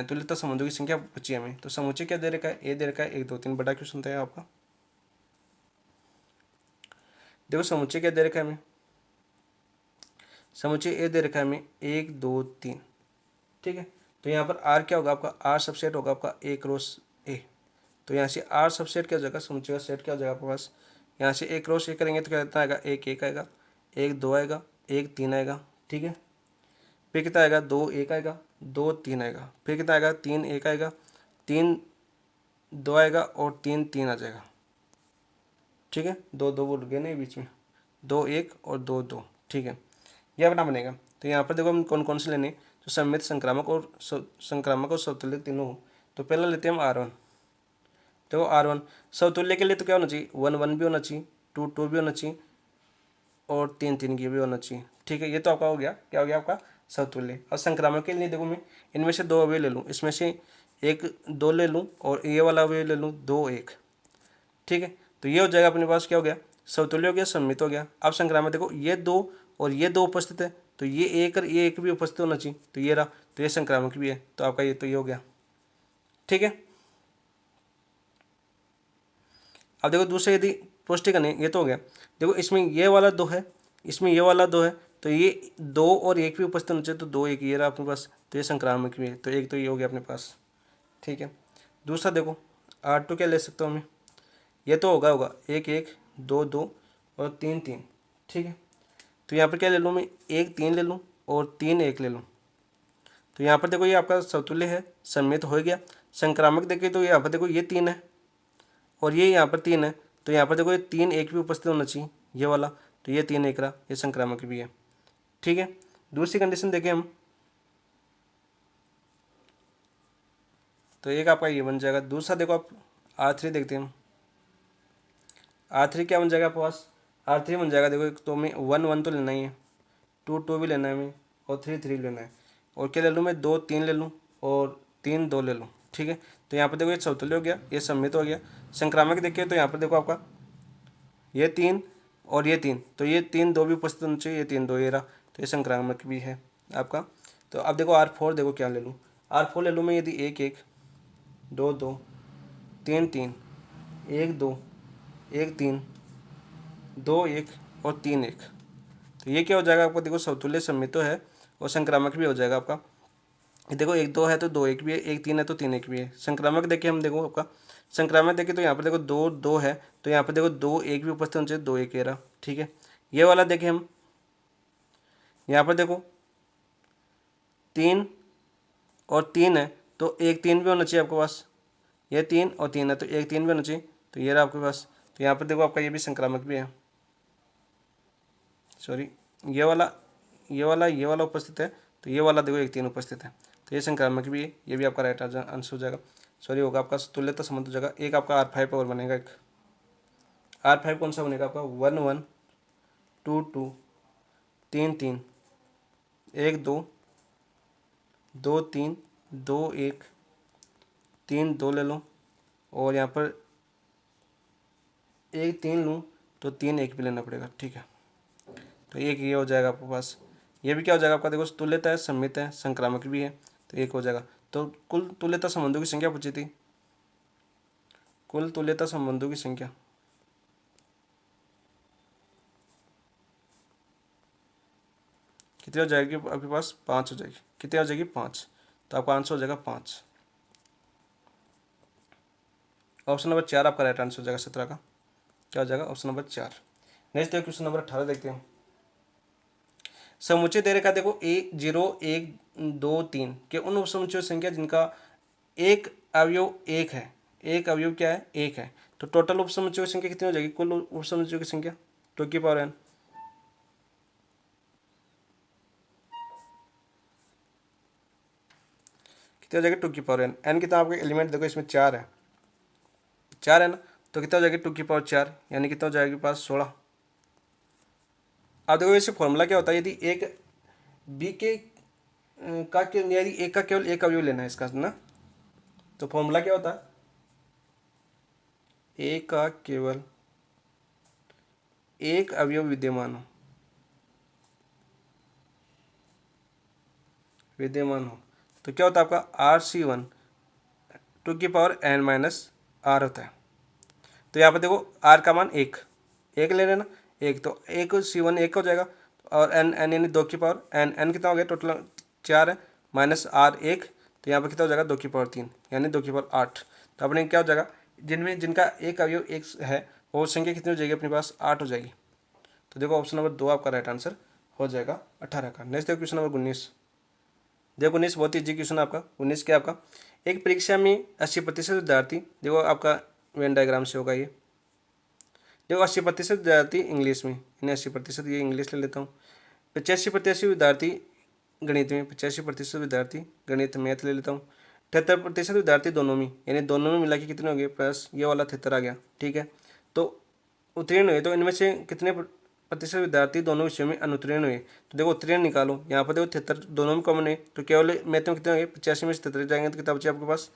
[SPEAKER 1] तुल्यता संबंधों की संख्या पूछी हमें। तो समुच्चय क्या दे रखा है, ए दे रखा है 1 2 3, बड़ा क्वेश्चन था आपका। देखो समुच्चय क्या दे रखा है हमें, समुच्चय ए दे रखा है हमें 1 2 3, ठीक है। तो यहाँ पर आर क्या होगा आपका, आर सबसेट होगा आपका ए क्रॉस ए। तो यहाँ से आर सबसेट क्या हो जाएगा, समुच्चय का सेट क्या हो जाएगा आपके पास, यहाँ से ए क्रॉस ए करेंगे तो क्या कितना आएगा, 1 1 आएगा, 1 2 आएगा, 1 3 आएगा, ठीक है। फिर कितना आएगा, 2 1 आएगा, 2 3 आएगा, फिर कितना आएगा, 3 1 आएगा, 3 2 आएगा और 3 3 आ जाएगा, ठीक है। 2 2 बोल गए नहीं बीच में, 2 1 और 2 2, ठीक है। ये अपना बनेगा। तो यहाँ पर देखो हम कौन कौन से लेने, तो सममित संक्रामक और समतुल्य तीनों हो। तो पहला लेते हैं हम R1। देखो R1 समतुल्य के लिए तो क्या होना चाहिए, 1 1 भी होना चाहिए, 2 2 भी होना चाहिए और 3 3 की भी होना चाहिए, ठीक है। ये तो आपका हो गया, क्या हो गया आपका समतुल्य। और संक्रामक के लिए देखो मैं इनमें से 2 अवयव ले लूँ, इसमें से 1 2 ले लूँ और ये वाला अवयव ले लूँ 2 1, ठीक है। तो ये हो जाएगा अपने पास क्या हो गया, समतुल्य हो गया, सम्मित हो गया। अब संक्रामक देखो ये 2 और ये 2 उपस्थित है, तो ये एक और ये एक भी उपस्थित होना चाहिए, तो ये रहा, तो ये संक्रामक भी है, तो आपका ये तो ये हो गया, ठीक है। अब देखो दूसरे यदि पुष्टि करनी, ये तो हो गया। देखो इसमें ये वाला 2 है, इसमें ये वाला 2 है, तो ये 2 और 1 भी उपस्थित होना चाहिए, तो 2 1 ये रहा अपने पास, तो ये संक्रामक भी है, तो एक तो ये हो गया अपने पास, ठीक है। दूसरा देखो R2 क्या ले सकता हूँ मैं, ये तो होगा 1 1 2 2 और 3 3, ठीक है। तो यहाँ पर क्या ले लूँ मैं, 1 3 ले लूँ और 3 1 ले लूँ। तो यहाँ पर देखो ये आपका समतुल्य है, सम्मित हो गया। संक्रामक देखिए तो यहाँ पर देखो ये 3 है और ये यहाँ पर 3 है, तो यहाँ पर देखो ये 3 1 भी उपस्थित होना चाहिए, ये वाला, तो ये 3 1 रहा, ये संक्रामक भी है, ठीक है। दूसरी कंडीशन देखें हम, तो एक आपका ये बन जाएगा। दूसरा देखो आप R3 देखते हैं हम, R3 क्या बन जाएगा आपके पास, R3 बन जाएगा देखो, एक तो हमें 1 1 तो लेना ही है, 2 2 भी लेना है हमें और 3 3 लेना है, और क्या ले लूँ मैं, 2 3 ले लूँ और 3 2 ले लूँ, ठीक है। तो यहाँ पर देखो ये समतुल्य हो गया, ये सम्मित हो गया। संक्रामक देखिए तो यहाँ पर देखो आपका ये 3 और ये 3, तो ये 3 2 भी उपस्थित होना चाहिए, ये 3 2 ये रहा, तो ये संक्रामक भी है आपका। तो अब देखो R4 देखो क्या ले लूँ, R4 ले लूँ मैं यदि 1 1 2 2 3 3 1 2 1 3 2 1 और 3 1, तो ये क्या हो जाएगा आपको, देखो समतुल्य सम्मित तो है और संक्रामक भी हो जाएगा आपका। ये देखो 1 2 है तो 2 1 भी है, 1 3 है तो 3 1 भी है। संक्रामक देखिए हम, देखो आपका संक्रामक देखिए तो यहाँ पर देखो 2 2 है, तो यहाँ पर देखो 2 1 भी उपस्थित होना चाहिए, 2 1 ये रहा, ठीक है। ये वाला देखिए हम, यहाँ पर देखो 3 और 3 है, तो एक 3 भी होना चाहिए आपके पास, ये 3 और 3 है तो एक 3 भी होना चाहिए, तो ये रहा आपके पास। तो यहाँ पर देखो आपका ये भी संक्रामक भी है, सॉरी ये वाला ये वाला उपस्थित है, तो ये वाला देखो एक 3 उपस्थित है, तो ये संक्रामक भी है, ये भी आपका राइट आंसर हो जाएगा। सॉरी होगा आपका तुल्यता संबंध हो जाएगा। एक आपका R5 और बनेगा, एक R5 कौन सा बनेगा आपका 1 1 2 2 3 3 1 2 2 3 2 1 3 2 ले लो, और यहाँ पर एक 3 लूँ तो 3 1 भी लेना पड़ेगा, ठीक है। तो एक ये हो जाएगा आपके पास, ये भी क्या हो जाएगा आपका देखो तुल्यता है, सम्मित है, संक्रामक भी है, तो एक हो जाएगा। तो कुल तुल्यता संबंधों की संख्या पूछी थी, कुल तुल्यता संबंधों की संख्या कितनी हो जाएगी आपके पास 5 हो जाएगी, कितनी हो जाएगी 5, तो आपका आंसर हो जाएगा 5। ऑप्शन नंबर 4 आपका राइट आंसर हो जाएगा 17 का, क्या हो जाएगा ऑप्शन नंबर 4। नेक्स्ट देखो क्वेश्चन नंबर 18 देखते हैं। समुच्चय दे रखा देखो 1 0 1 2 3 के उन उपसमुच्चयों की संख्या जिनका एक अवयव 1 है, एक अवयव क्या है 1 है, तो टोटल उपसमुच्चयों की संख्या कितनी हो जाएगी, कुल उपसमुच्चयों की संख्या 2 की पावर n, कितनी हो जाएगी 2 की पावर n। n कितना आपका एलिमेंट देखो इसमें 4 है, 4 है ना, तो कितना हो जाएगी 2 की पावर 4, यानी कितना हो जाएगी पास 16। अब देखो इसे फॉर्मूला क्या होता है, यदि एक बी के का यदि एक का केवल एक अवयव लेना है इसका ना, तो फॉर्मूला क्या होता है, ए का केवल एक अवयव विद्यमान हो तो क्या होता है आपका RC1 2 की पावर n माइनस r होता है। तो यहाँ पर देखो r का मान एक ले लेना, एक तो एक C1 एक हो जाएगा, और n यानी 2 की पावर n कितना हो गया टोटल 4 है, माइनस r एक, तो यहाँ पर कितना हो जाएगा 2 की पावर 3 यानी 2 की पावर 8। तो अपने क्या हो जाएगा, जिनका एक अवयव एक है वो संख्या कितनी हो जाएगी अपने पास 8 हो जाएगी। तो देखो ऑप्शन नंबर 2 आपका राइट आंसर हो जाएगा 18 का। नेक्स्ट देखो क्वेश्चन नंबर 19। देखो 19 बहुत ही इजी क्वेश्चन आपका। 19 क्या आपका, एक परीक्षा में 80% विद्यार्थी, देखो आपका वेन डायग्राम से होगा ये, देखो 80% विद्यार्थी इंग्लिश में, इन्हें 80% ये इंग्लिश ले लेता हूँ, 85% विद्यार्थी गणित में, 85% विद्यार्थी गणित मैथ ले लेता हूँ, 78% विद्यार्थी दोनों में, यानी दोनों में मिला के कितने हो गए प्लस ये वाला 73 आ गया, ठीक है। तो उत्तीर्ण हुए, तो इनमें से कितने प्रतिशत विद्यार्थी दोनों विषयों में अनुत्तीर्ण हुए, तो देखो उत्तीर्ण निकालो, यहाँ पर देखो 73 दोनों में कॉमन है, तो केवल मैथ में कितने हो गए 85 में से 73 जाएंगे तो कितना बचे आपके पास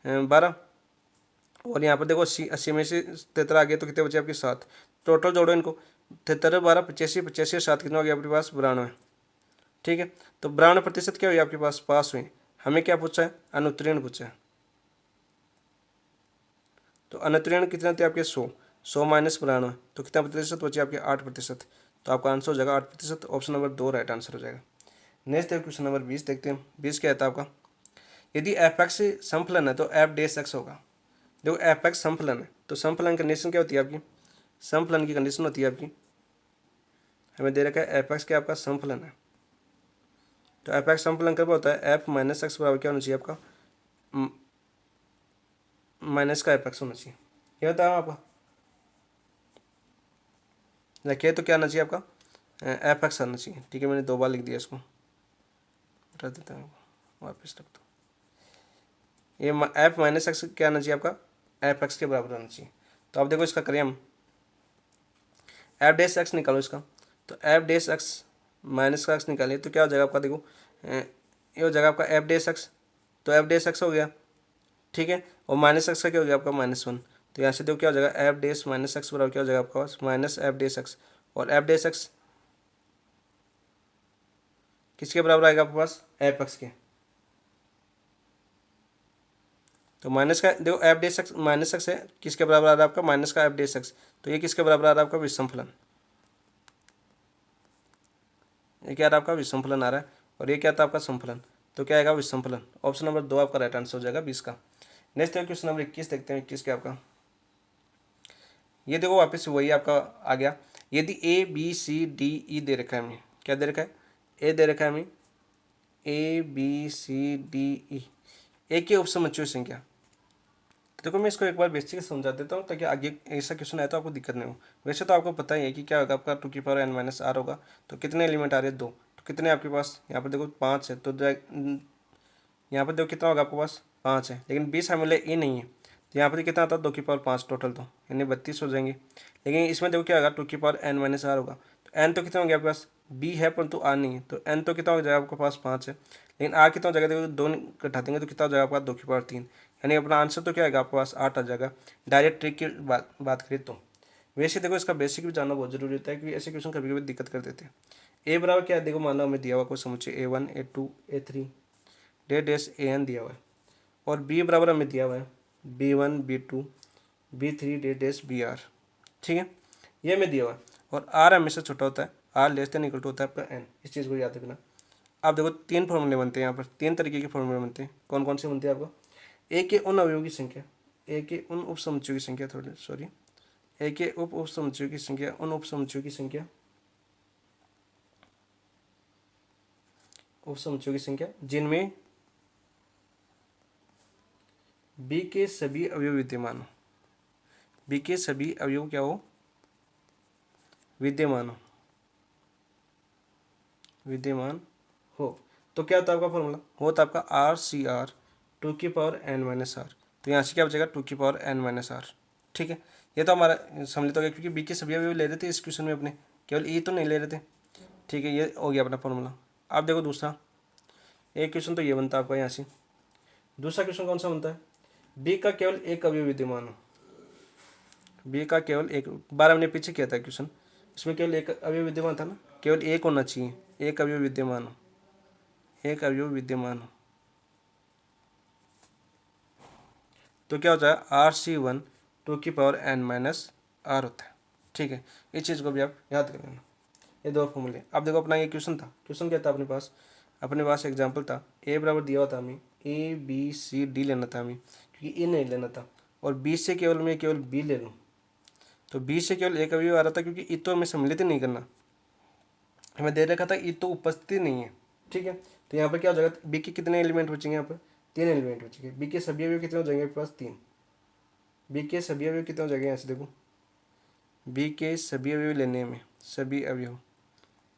[SPEAKER 1] 12, और यहाँ पर देखो 80 में से 73 आ गए तो कितने बचे आपके 7। टोटल जोड़ो इनको, 73 12 85 85 और 7 कितना हो गया आपके पास 92, ठीक है। तो 92% क्या हुई आपके पास हुई। हमें क्या पूछा है, अनुत्तीर्ण पूछा है, तो अनुत्तीर्ण कितने थे आपके 100 माइनस 92, तो कितना प्रतिशत बचे आपके 8%। तो आपका आंसर हो जाएगा 8%, ऑप्शन नंबर 2 राइट आंसर हो जाएगा। नेक्स्ट देखो क्वेश्चन नंबर 20 देखते हैं। 20 क्या आता है आपका, यदि एफ एक्स समफलन है तो एफ डैश एक्स होगा। देखो एफ एक्स समफलन है तो समफलन कंडीशन क्या होती है आपकी, समफलन की कंडीशन होती है आपकी, हमें दे रखा है एफ एक्स क्या आपका समफलन है, तो एफ एक्स समफलन कब होता है, एफ माइनस एक्स बराबर क्या होना चाहिए आपका माइनस का एफ एक्स होना चाहिए, ये होता है आपका, देखिए तो क्या आना चाहिए आपका एफ एक्स आना चाहिए, ठीक है। मैंने 2 बार लिख दिया इसको, हटा देता हूँ वापस रख दो, ये एफ माइनस एक्स क्या आना चाहिए आपका एफ एक्स के बराबर आना चाहिए। तो आप देखो इसका करें हम, एफ डैश एक्स निकालो इसका, तो एफ डैश एक्स माइनस का एक्स निकालिए तो क्या हो जाएगा आपका, देखो ये हो जाएगा आपका एफ डैश एक्स, तो एफ डैश एक्स हो गया, ठीक है, और माइनस एक्स का क्या हो गया आपका -1, तो यहाँ से देखो क्या हो जाएगा एफ डैश माइनस एक्स बराबर क्या हो जाएगा आपका पास माइनस एफ डैश एक्स, और एफ डैश एक्स किसके बराबर आएगा आपके पास एफ एक्स के, तो माइनस का देखो F dash x minus x है, किसके बराबर आ रहा है आपका माइनस का एफ डैश एक्स, तो ये किसके बराबर आ रहा है आपका विषम फलन, ये क्या आ रहा है आपका विषम फलन आ रहा है, और ये क्या था आपका समफलन, तो क्या आएगा विषम फलन, ऑप्शन नंबर 2 आपका राइट आंसर हो जाएगा 20 का। नेक्स्ट है क्वेश्चन नंबर 21 देखते हैं। 21 क्या आपका, ये देखो वापस वही आपका आ गया, यदि A B C D E दे रखा है हमें, क्या दे रखा है ए दे रखा है हमें A B C D E, ए की उपसमुच्चय संख्या। देखो मैं इसको एक बार बेसिक समझा देता हूँ ताकि आगे ऐसा क्वेश्चन आए तो आपको दिक्कत नहीं हो। वैसे तो आपको पता ही है कि क्या होगा, आपका 2n-r होगा। तो कितने एलिमेंट आ रहे हैं, 2। तो कितने आपके पास, यहाँ पर देखो 5 है, तो यहाँ पर देखो कितना होगा आपके पास, 5 है, लेकिन 20 शामिल ए नहीं है, तो यहाँ पर कितना आता है, 2 की पावर 5 टोटल, तो यानी 32 हो जाएंगे। लेकिन इसमें देखो क्या होगा, 2n-r होगा। तो एन तो कितना हो गया आपके पास, बी है परंतु आर नहीं है, तो एन तो कितना हो जाएगा आपके पास 5 है, लेकिन आर कितना हो जाएगा, देखो 2 घटा देंगे तो कितना हो जाएगा आपका 2 की पावर 3, यानी अपना आंसर तो क्या आएगा आपके पास 8 आ जाएगा। डायरेक्ट ट्रिक की बात करें तो वैसे देखो इसका बेसिक भी जानना बहुत जरूरी होता है, क्योंकि ऐसे क्वेश्चन कभी कभी दिक्कत कर देते हैं। ए बराबर क्या है, देखो मान लो हमें दिया हुआ कोई समुच्चय A1 A2 A3 dash AN दिया हुआ है, और बी बराबर हमें दिया हुआ है B1 B2 B3 dash BR, ठीक है, ये हमें दिया हुआ है। और आर हमेशा छोटा होता है, R less than equal to होता है आपका एन, इस चीज़ को याद रखना। आप देखो 3 फॉर्मूले बनते हैं यहाँ पर, 3 तरीके के फॉर्मूले बनते हैं। कौन कौन से बनते हैं आपको, ए के उन अवयवों की संख्या, ए के उन उपसमुच्चयों की संख्या, थोड़ी सॉरी, ए के उपसमुच्चयों की संख्या, उन उपसमुच्चयों की संख्या, उपसमुच्चयों की संख्या जिनमें बी के सभी अवयव विद्यमान हो, बी के सभी अवयव क्या हो, विद्यमान हो, विद्यमान हो। तो क्या होता है आपका फॉर्मूला, होता आपका RCR 2n-r। तो यहाँ से क्या बचेगा 2n-r, ठीक है। ये तो हमारा सम्मिलित हो गया, क्योंकि बी के सभी अवयव ले रहे थे इस क्वेश्चन में अपने, केवल ई तो नहीं ले रहे थे, ठीक है। ये हो गया अपना फॉर्मूला। आप देखो दूसरा, एक क्वेश्चन तो ये बनता है आपका यहाँ से। दूसरा क्वेश्चन कौन सा बनता है, बी का केवल एक अवयव विद्यमान हो, बी का केवल एक, 12 महीने पीछे किया था क्वेश्चन, इसमें केवल एक अवयव विद्यमान था ना, केवल एक होना चाहिए, एक अवयव विद्यमान हो, एक अवयव विद्यमान हो। तो क्या होता है RC1 2n-r होता है, ठीक है। इस चीज़ को भी आप याद कर लेना, ये दो फॉर्मूले। अब देखो अपना ये क्वेश्चन था, क्वेश्चन क्या था अपने पास एग्जाम्पल था, ए बराबर दिया हुआ था हमें, ABCD लेना था हमें, क्योंकि ए नहीं लेना था, और बी से केवल मैं केवल बी ले लूँ, तो बी से केवल एक अवयव आ रहा था, क्योंकि ई तो हमें सम्मिलित ही नहीं करना, हमें दे रखा था ई तो उपस्थिति नहीं है, ठीक है। तो यहाँ पर क्या हो जाएगा, बी के कितने एलिमेंट बचेंगे, यहाँ पर 3 एलिमेंट बचेंगे। बी के सभी अवयव कितने हो जाएंगे आपके पास, 3। बी के सभी अवयव कितने हो जाएंगे, यहाँ से देखो, बी के सभी अवयव लेने में, सभी अवयव,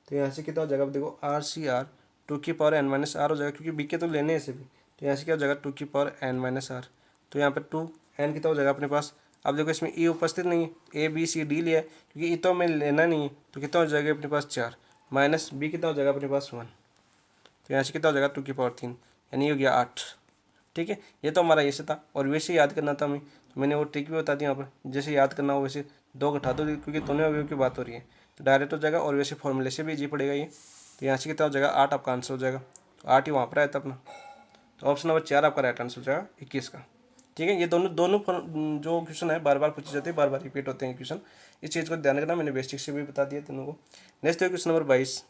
[SPEAKER 1] तो यहाँ से कितना हो जाएगा, देखो RCR 2n-r हो जाएगा, क्योंकि बी के तो लेने हैं सभी, तो यहाँ से क्या हो जाएगा 2n-r। तो यहाँ पर 2n कितना हो जाएगा अपने पास। अब देखो इसमें ई उपस्थित नहीं है, ABCD लिया है, क्योंकि ई तो हमें लेना नहीं है, तो कितना हो जाएगा अपने पास 4, माइनस बी कितना हो जाएगा अपने पास 1, तो यहाँ से कितना हो जाएगा 2 की पावर 3, यानी हो गया 8, ठीक है। ये तो हमारा ऐसे था, और वैसे याद करना था हमें, तो मैंने वो ट्रिक भी बता दी यहाँ पर, जैसे याद करना हो वैसे 2 घटा दो, क्योंकि दोनों अवयव की बात हो रही है, तो डायरेक्ट हो जाएगा, और वैसे फॉर्मूले से भी इजी पड़ेगा ये। तो यहाँ से कितना हो जाएगा 8 आपका आंसर हो जाएगा, तो 8 ही वहाँ पर आया था अपना, तो ऑप्शन नंबर 4 आपका राइट आंसर हो जाएगा 21 का, ठीक है। ये दोनों दोनों जो क्वेश्चन है बार बार पूछे जाते हैं, बार बार रिपीट होते हैं क्वेश्चन, इस चीज़ को ध्यान रखना, मैंने बेसिक से भी बता दिया दोनों को। नेक्स्ट है क्वेश्चन नंबर 22।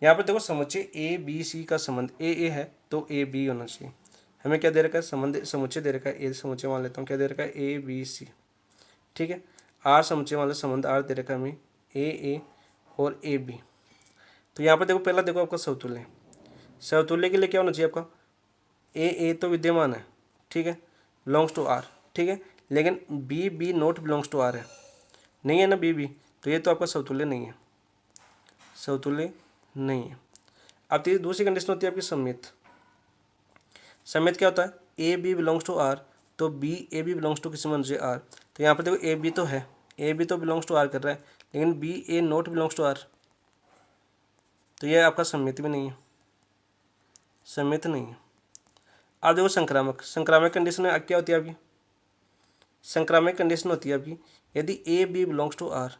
[SPEAKER 1] यहाँ पर देखो समुच्चय ABC का संबंध ए है, तो AB होना चाहिए। हमें क्या दे रखा है, संबंध समुच्चय दे रखा है, ए समुच्चय मान लेता हूँ, क्या दे रखा है ABC, ठीक है। R समुच्चय मान लो, संबंध R दे रखा है हमें AA और AB। तो यहाँ पर देखो पहला देखो आपका समतुल्य, समतुल्य के लिए क्या होना चाहिए आपका, ए तो विद्यमान है, ठीक है, बिलोंग्स टू R, ठीक है, लेकिन B not belongs to R है, नहीं है ना बी, तो ये तो आपका समतुल्य नहीं है, समतुल्य नहीं है। अब दूसरी कंडीशन होती है आपकी सम्मित। सम्मित क्या होता है, AB बिलोंग्स टू R, तो AB बिलोंग्स टू किसी मान R। तो यहाँ पर देखो AB तो है, AB तो बिलोंग्स टू R कर रहा है, लेकिन BA not belongs to R, तो ये आपका सम्मित भी नहीं है, सम्मित नहीं है। अब देखो संक्रामक, संक्रामक कंडीशन में क्या होती है आपकी, संक्रामक कंडीशन होती है आपकी, यदि AB बिलोंग्स टू R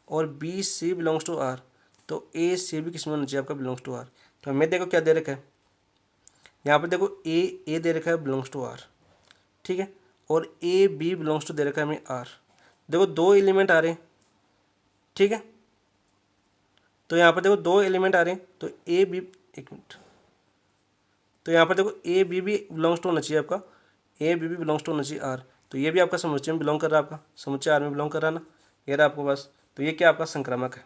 [SPEAKER 1] और BC बिलोंग्स टू R, तो AC भी किसी में होना चाहिए आपका बिलोंग्स टू R। तो हमें देखो क्या दे रखा है, यहाँ पर देखो ए दे रखा है बिलोंग्स टू R, ठीक है, और AB बिलोंग्स टू दे रखा है हमें R। देखो 2 एलिमेंट आ रहे हैं, ठीक है, तो यहाँ पर देखो 2 एलिमेंट आ रहे हैं, तो AB, एक मिनट, तो यहाँ पर देखो AB भी बिलोंग्स टू होना चाहिए आपका, AB भी बिलोंग्स टू होना चाहिए R, तो ये भी आपका समुच्चय में बिलोंग कर रहा है, आपका समुच्चय R में बिलोंग कर रहा है ना, ये रहा आपको बस। तो ये क्या आपका संक्रामक है,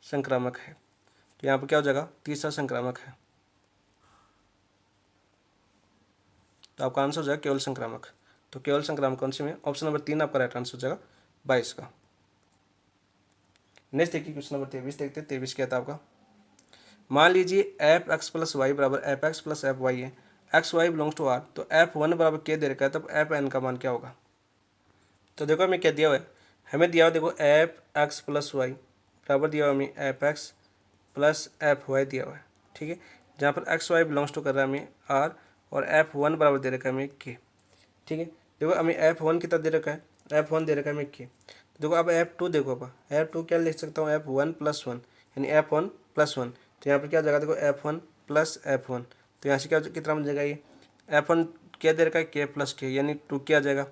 [SPEAKER 1] संक्रामक है। तो यहाँ पर क्या हो जाएगा, तीसरा संक्रामक है, तो आपका आंसर हो जाएगा केवल संक्रामक। तो केवल संक्रामक कौन सी में? ऑप्शन नंबर 3 आपका राइट आंसर हो जाएगा 22 का। नेक्स्ट देखिए क्वेश्चन नंबर 23 देखते हैं। 23 क्या था आपका? मान लीजिए एफ एक्स प्लस वाई बराबर F X plus F Y है, X Y belongs to R, तो एफ वन बराबर के दे रखा है, तब एफ एन का मान क्या होगा? तो देखो हमें क्या दिया हुआ है, हमें दिया हुआ देखो एफ एक्स प्लस वाई बराबर दिया हुआ हमें F X plus F Y दिया हुआ है, ठीक है, जहाँ पर एक्स वाई बिलोंग्स टू कर रहा है हमें आर, और एफ वन बराबर दे रखा है हमें के, ठीक है। देखो हमें एफ वन कितना दे रखा है, एफ वन दे रखा है हमें के। तो देखो अब एफ टू देखो, अब एफ टू क्या लिख सकता हूँ, एफ वन प्लस वन, यानी एफ वन प्लस वन। तो यहाँ पर क्या जगह देखो F one plus F one, तो यहाँ से क्या कितना बन जाएगा, ये एफ वन क्या दे रखा है के प्लस के, यानी टू क्या आ जाएगा।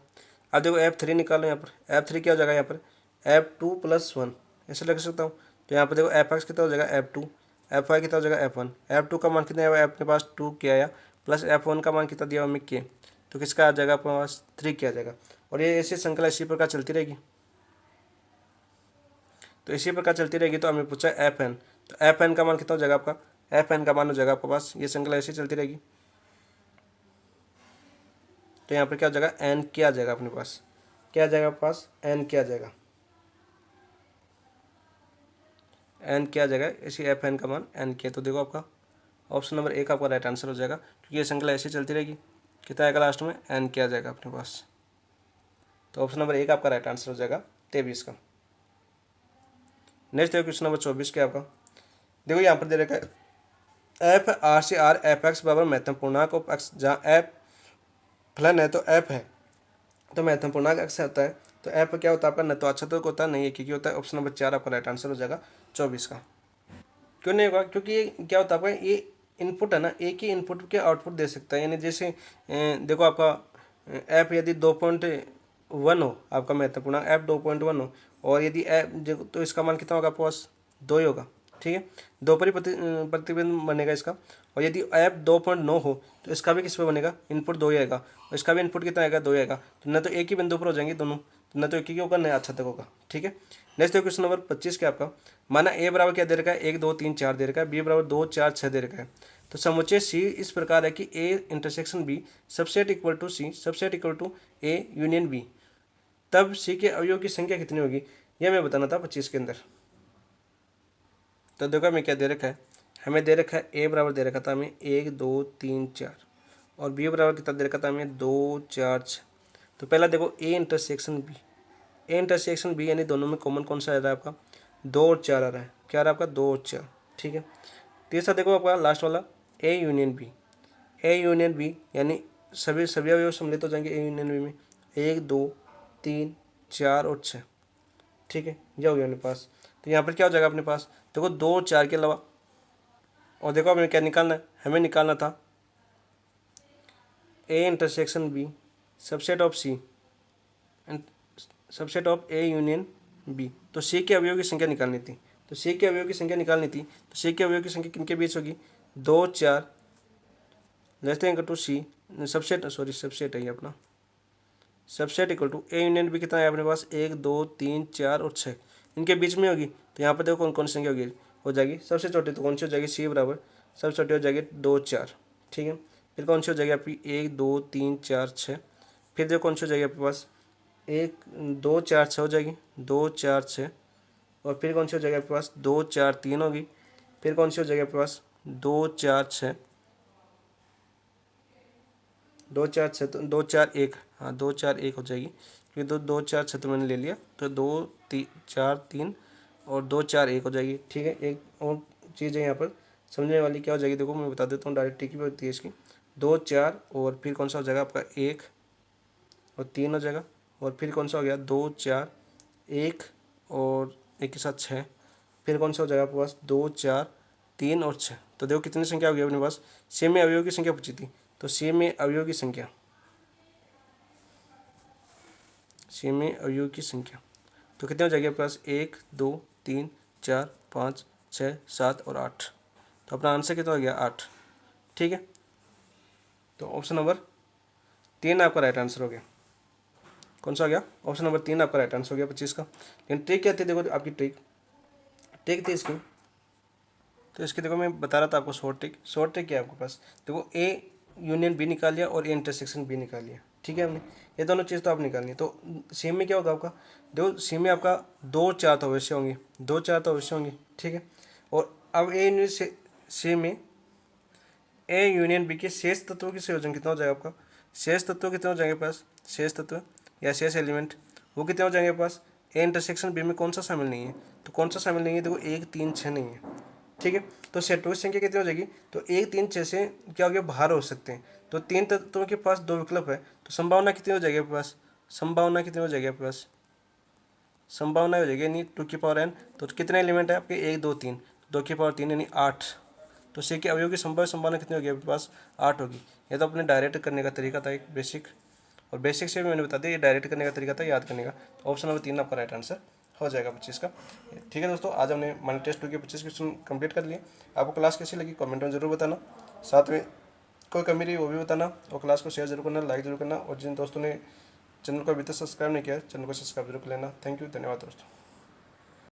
[SPEAKER 1] अब देखो एफ थ्री निकालो, यहाँ पर एफ थ्री क्या हो जाएगा, यहाँ पर एफ टू प्लस वन ऐसे लग सकता हूँ। तो यहाँ पर देखो एफ एक्स कितना हो जाएगा एफ टू, एफ वाई कितना हो जाएगा एफ वन, एफ टू का मान कितना है अपने पास टू के आया, प्लस एफ वन का मान कितना दिया हमें के, तो किसका आ जाएगा अपने पास थ्री के आ जाएगा। और ये ऐसी श्रृंखला इसी प्रकार चलती रहेगी, तो इसी प्रकार चलती रहेगी। तो हमें पूछा एफ एन, तो एफ एन का मान कितना हो जाएगा आपका, एफ एन का मान हो जाएगा आपके पास, ये श्रृंखला ऐसी चलती रहेगी। तो यहाँ पर क्या हो जाएगा एन क्या आ जाएगा अपने पास, क्या आ जाएगा आपके पास एन क्या आ जाएगा, एन क्या आ जाएगा इसी एफ एन का मान एन के। तो देखो आपका ऑप्शन नंबर एक आपका राइट आंसर हो जाएगा, क्योंकि ये श्रृंखला ऐसी चलती रहेगी। कितना आएगा लास्ट में एन क्या आ जाएगा अपने पास। तो ऑप्शन नंबर एक आपका राइट आंसर हो जाएगा 23 का। नेक्स्ट देखो क्वेश्चन नंबर 24 क्या आपका? देखो यहाँ पर दे रखा है एफ आर से आर एफ एक्स बराबर महत्तम पूर्णांक ऑफ एक्स, जहाँ एफ फलन है तो एफ है तो महत्तम पूर्णांक एक्स होता है, तो एफ क्या होता है आपका न तो आच्छादक होता है नहीं है, क्योंकि होता है ऑप्शन नंबर 4 आपका राइट आंसर हो जाएगा 24 का। क्यों नहीं होगा? क्योंकि ये क्या होता है आपका, ये इनपुट है ना, एक ही इनपुट के आउटपुट दे सकता है। यानी जैसे देखो आपका ऐप यदि 2.1 हो, आपका महत्वपूर्ण ऐप 2.1 हो, और यदि ऐप तो इसका मान कितना होगा आपके पास, दो ही होगा, ठीक है, दो पर ही प्रतिबिंब बनेगा इसका। और यदि ऐप 2.9 हो तो इसका भी किस पे बनेगा, इनपुट दो ही आएगा, और इसका भी इनपुट कितना आएगा, दो ही आएगा। तो न तो एक ही बिंदु पर हो जाएंगे दोनों, तो न तो एक ही होगा न अच्छा तक होगा, ठीक है। नेक्स्ट क्वेश्चन नंबर 25 क्या आपका? माना ए बराबर क्या दे रखा है, 1 2 3 4 दे रखा है, बी बराबर 2 4 6 दे रखा है। तो समुच्चय सी इस प्रकार है कि A intersection B subset equal to C subset equal to A union B, तब सी के अवयव की संख्या कितनी होगी, यह हमें बताना था 25 के अंदर। तो देखो हमें क्या दे रखा है, हमें दे रखा है ए बराबर दे रखा था हमें 1 2 3 4, और बी बराबर कितना दे रखा था हमें 2 4 6। तो पहला देखो A intersection B, A intersection B यानी दोनों में कॉमन कौन सा आ रहा है आपका, 2 और 4 आ रहा है, क्या आ रहा है आपका 2 और 4, ठीक है। तीसरा देखो आपका लास्ट वाला A union B, A union B यानी सभी सभी अवयव सम्मिलित हो जाएंगे ए यूनियन बी में, 1 2 3 4 और 6, ठीक है, यह हो गया अपने पास। तो यहाँ पर क्या हो जाएगा अपने पास, देखो 2 और 4 के अलावा, और देखो हमें क्या निकालना है, हमें निकालना था A intersection B subset of C subset of A union B. तो सी के अवयव की संख्या निकालनी थी, तो सी के अवयव की संख्या निकालनी थी, तो सी के अवयव की संख्या किनके बीच होगी, 2 4 less than equal to C subset, sorry subset है ये अपना, subset equal to A union B कितना है अपने पास, 1 2 3 4 और 6, इनके बीच में होगी। तो यहाँ पर देखो कौन कौन सी संख्या होगी, हो जाएगी सबसे छोटी, तो कौन सी हो जाएगी, सी बराबर सबसे छोटी हो जाएगी 2 4, ठीक है। फिर कौन सी हो जाएगी आपकी 1 2 3 4 6, फिर देखो कौन सी हो जाएगी आपके पास 1 2 4 6 हो जाएगी, 2 4 6, और फिर कौन सी हो जाएगी आपके पास 2 4 3 होगी, फिर कौन सी हो जाएगी आपके पास 2 4 6, 2 4 6 तो 2 4 1, हाँ 2 4 1 हो जाएगी, क्योंकि 2 4 6 तो मैंने ले लिया, तो 2 4 3 और 2 4 1 हो जाएगी, ठीक है। एक और चीज़ है यहाँ पर समझने वाली, क्या हो जाएगी देखो मैं बता देता हूँ, डायरेक्ट टिक भी होती है इसकी, 2 4 और फिर कौन सा हो जाएगा आपका 1 और 3 हो जाएगा, और फिर कौन सा हो गया 2 4 1 और 1 के साथ 6, फिर कौन सा हो जाएगा आपके पास 2 4 3 और 6। तो देखो कितनी संख्या हो गई अपने पास, सी में अवयव की संख्या पूछी थी, तो सी में अवयव की संख्या, सी में अवयव की संख्या तो कितने हो जाएगी आपके पास 1 2 3 4 5 6 7 और 8। तो अपना आंसर कितना हो गया 8, ठीक है। तो ऑप्शन नंबर 3 आपका राइट आंसर हो गया। कौन सा हो गया, ऑप्शन नंबर 3 आपका राइट आंसर हो गया 25 का। लेकिन ट्रिक क्या थी देखो आपकी, ट्रिक थी इसकी, तो इसकी देखो मैं बता रहा था आपको शॉर्ट ट्रिक क्या है आपके पास, देखो ए यूनियन बी निकाल लिया और ए इंटरसेक्शन बी निकाल लिया, ठीक है हमने। ये दोनों चीज़ तो आप निकालनी है। तो सी में क्या होगा आपका, देखो सी में आपका दो चार तो अवश्य होंगे, दो चार तो अवश्य होंगे, ठीक है। और अब ए यूनियन सी में ए यूनियन बी के शेष तत्वों की संयोजन कितना हो जाएगा आपका, शेष तत्व कितने हो जाएंगे पास, शेष तत्व या शेष एलिमेंट वो कितने हो जाएंगे पास। ए इंटरसेक्शन बी में कौन सा शामिल नहीं है, तो कौन सा शामिल नहीं है, देखो 1 3 6 नहीं है, ठीक है। तो सेटों की संख्या कितनी हो जाएगी, तो 1 3 6 से क्या हो गया, बाहर हो सकते हैं। तो 3 तत्वों के पास 2 विकल्प है, तो संभावना कितनी हो जाएगी आपके पास, संभावना कितनी हो जाएगी आपके पास, संभावना हो जाएगी यानी 2n। तो कितने एलिमेंट है आपके, 1 2 3, 2 यानी 8। तो सी के अवयव की संभावना कितनी होगी आपके पास, 8 होगी। ये तो अपने डायरेक्ट करने का तरीका था एक बेसिक, और बेसिक से भी मैंने बता दिया ये डायरेक्ट करने का तरीका था याद करने का। तो ऑप्शन नंबर 3 आपका राइट आंसर हो जाएगा 25 का। ठीक है दोस्तों, आज हमने मॉनिटर टेस्ट 2 के 25 क्वेश्चन कंप्लीट कर लिए। आपको क्लास कैसी लगी कमेंट में जरूर बताना, साथ में कोई कमी रही वो भी बताना, और क्लास को शेयर जरूर करना, लाइक जरूर करना, और जिन दोस्तों ने चैनल को अभी तक सब्सक्राइब नहीं किया चैनल को सब्सक्राइब जरूर कर लेना। थैंक यू, धन्यवाद दोस्तों।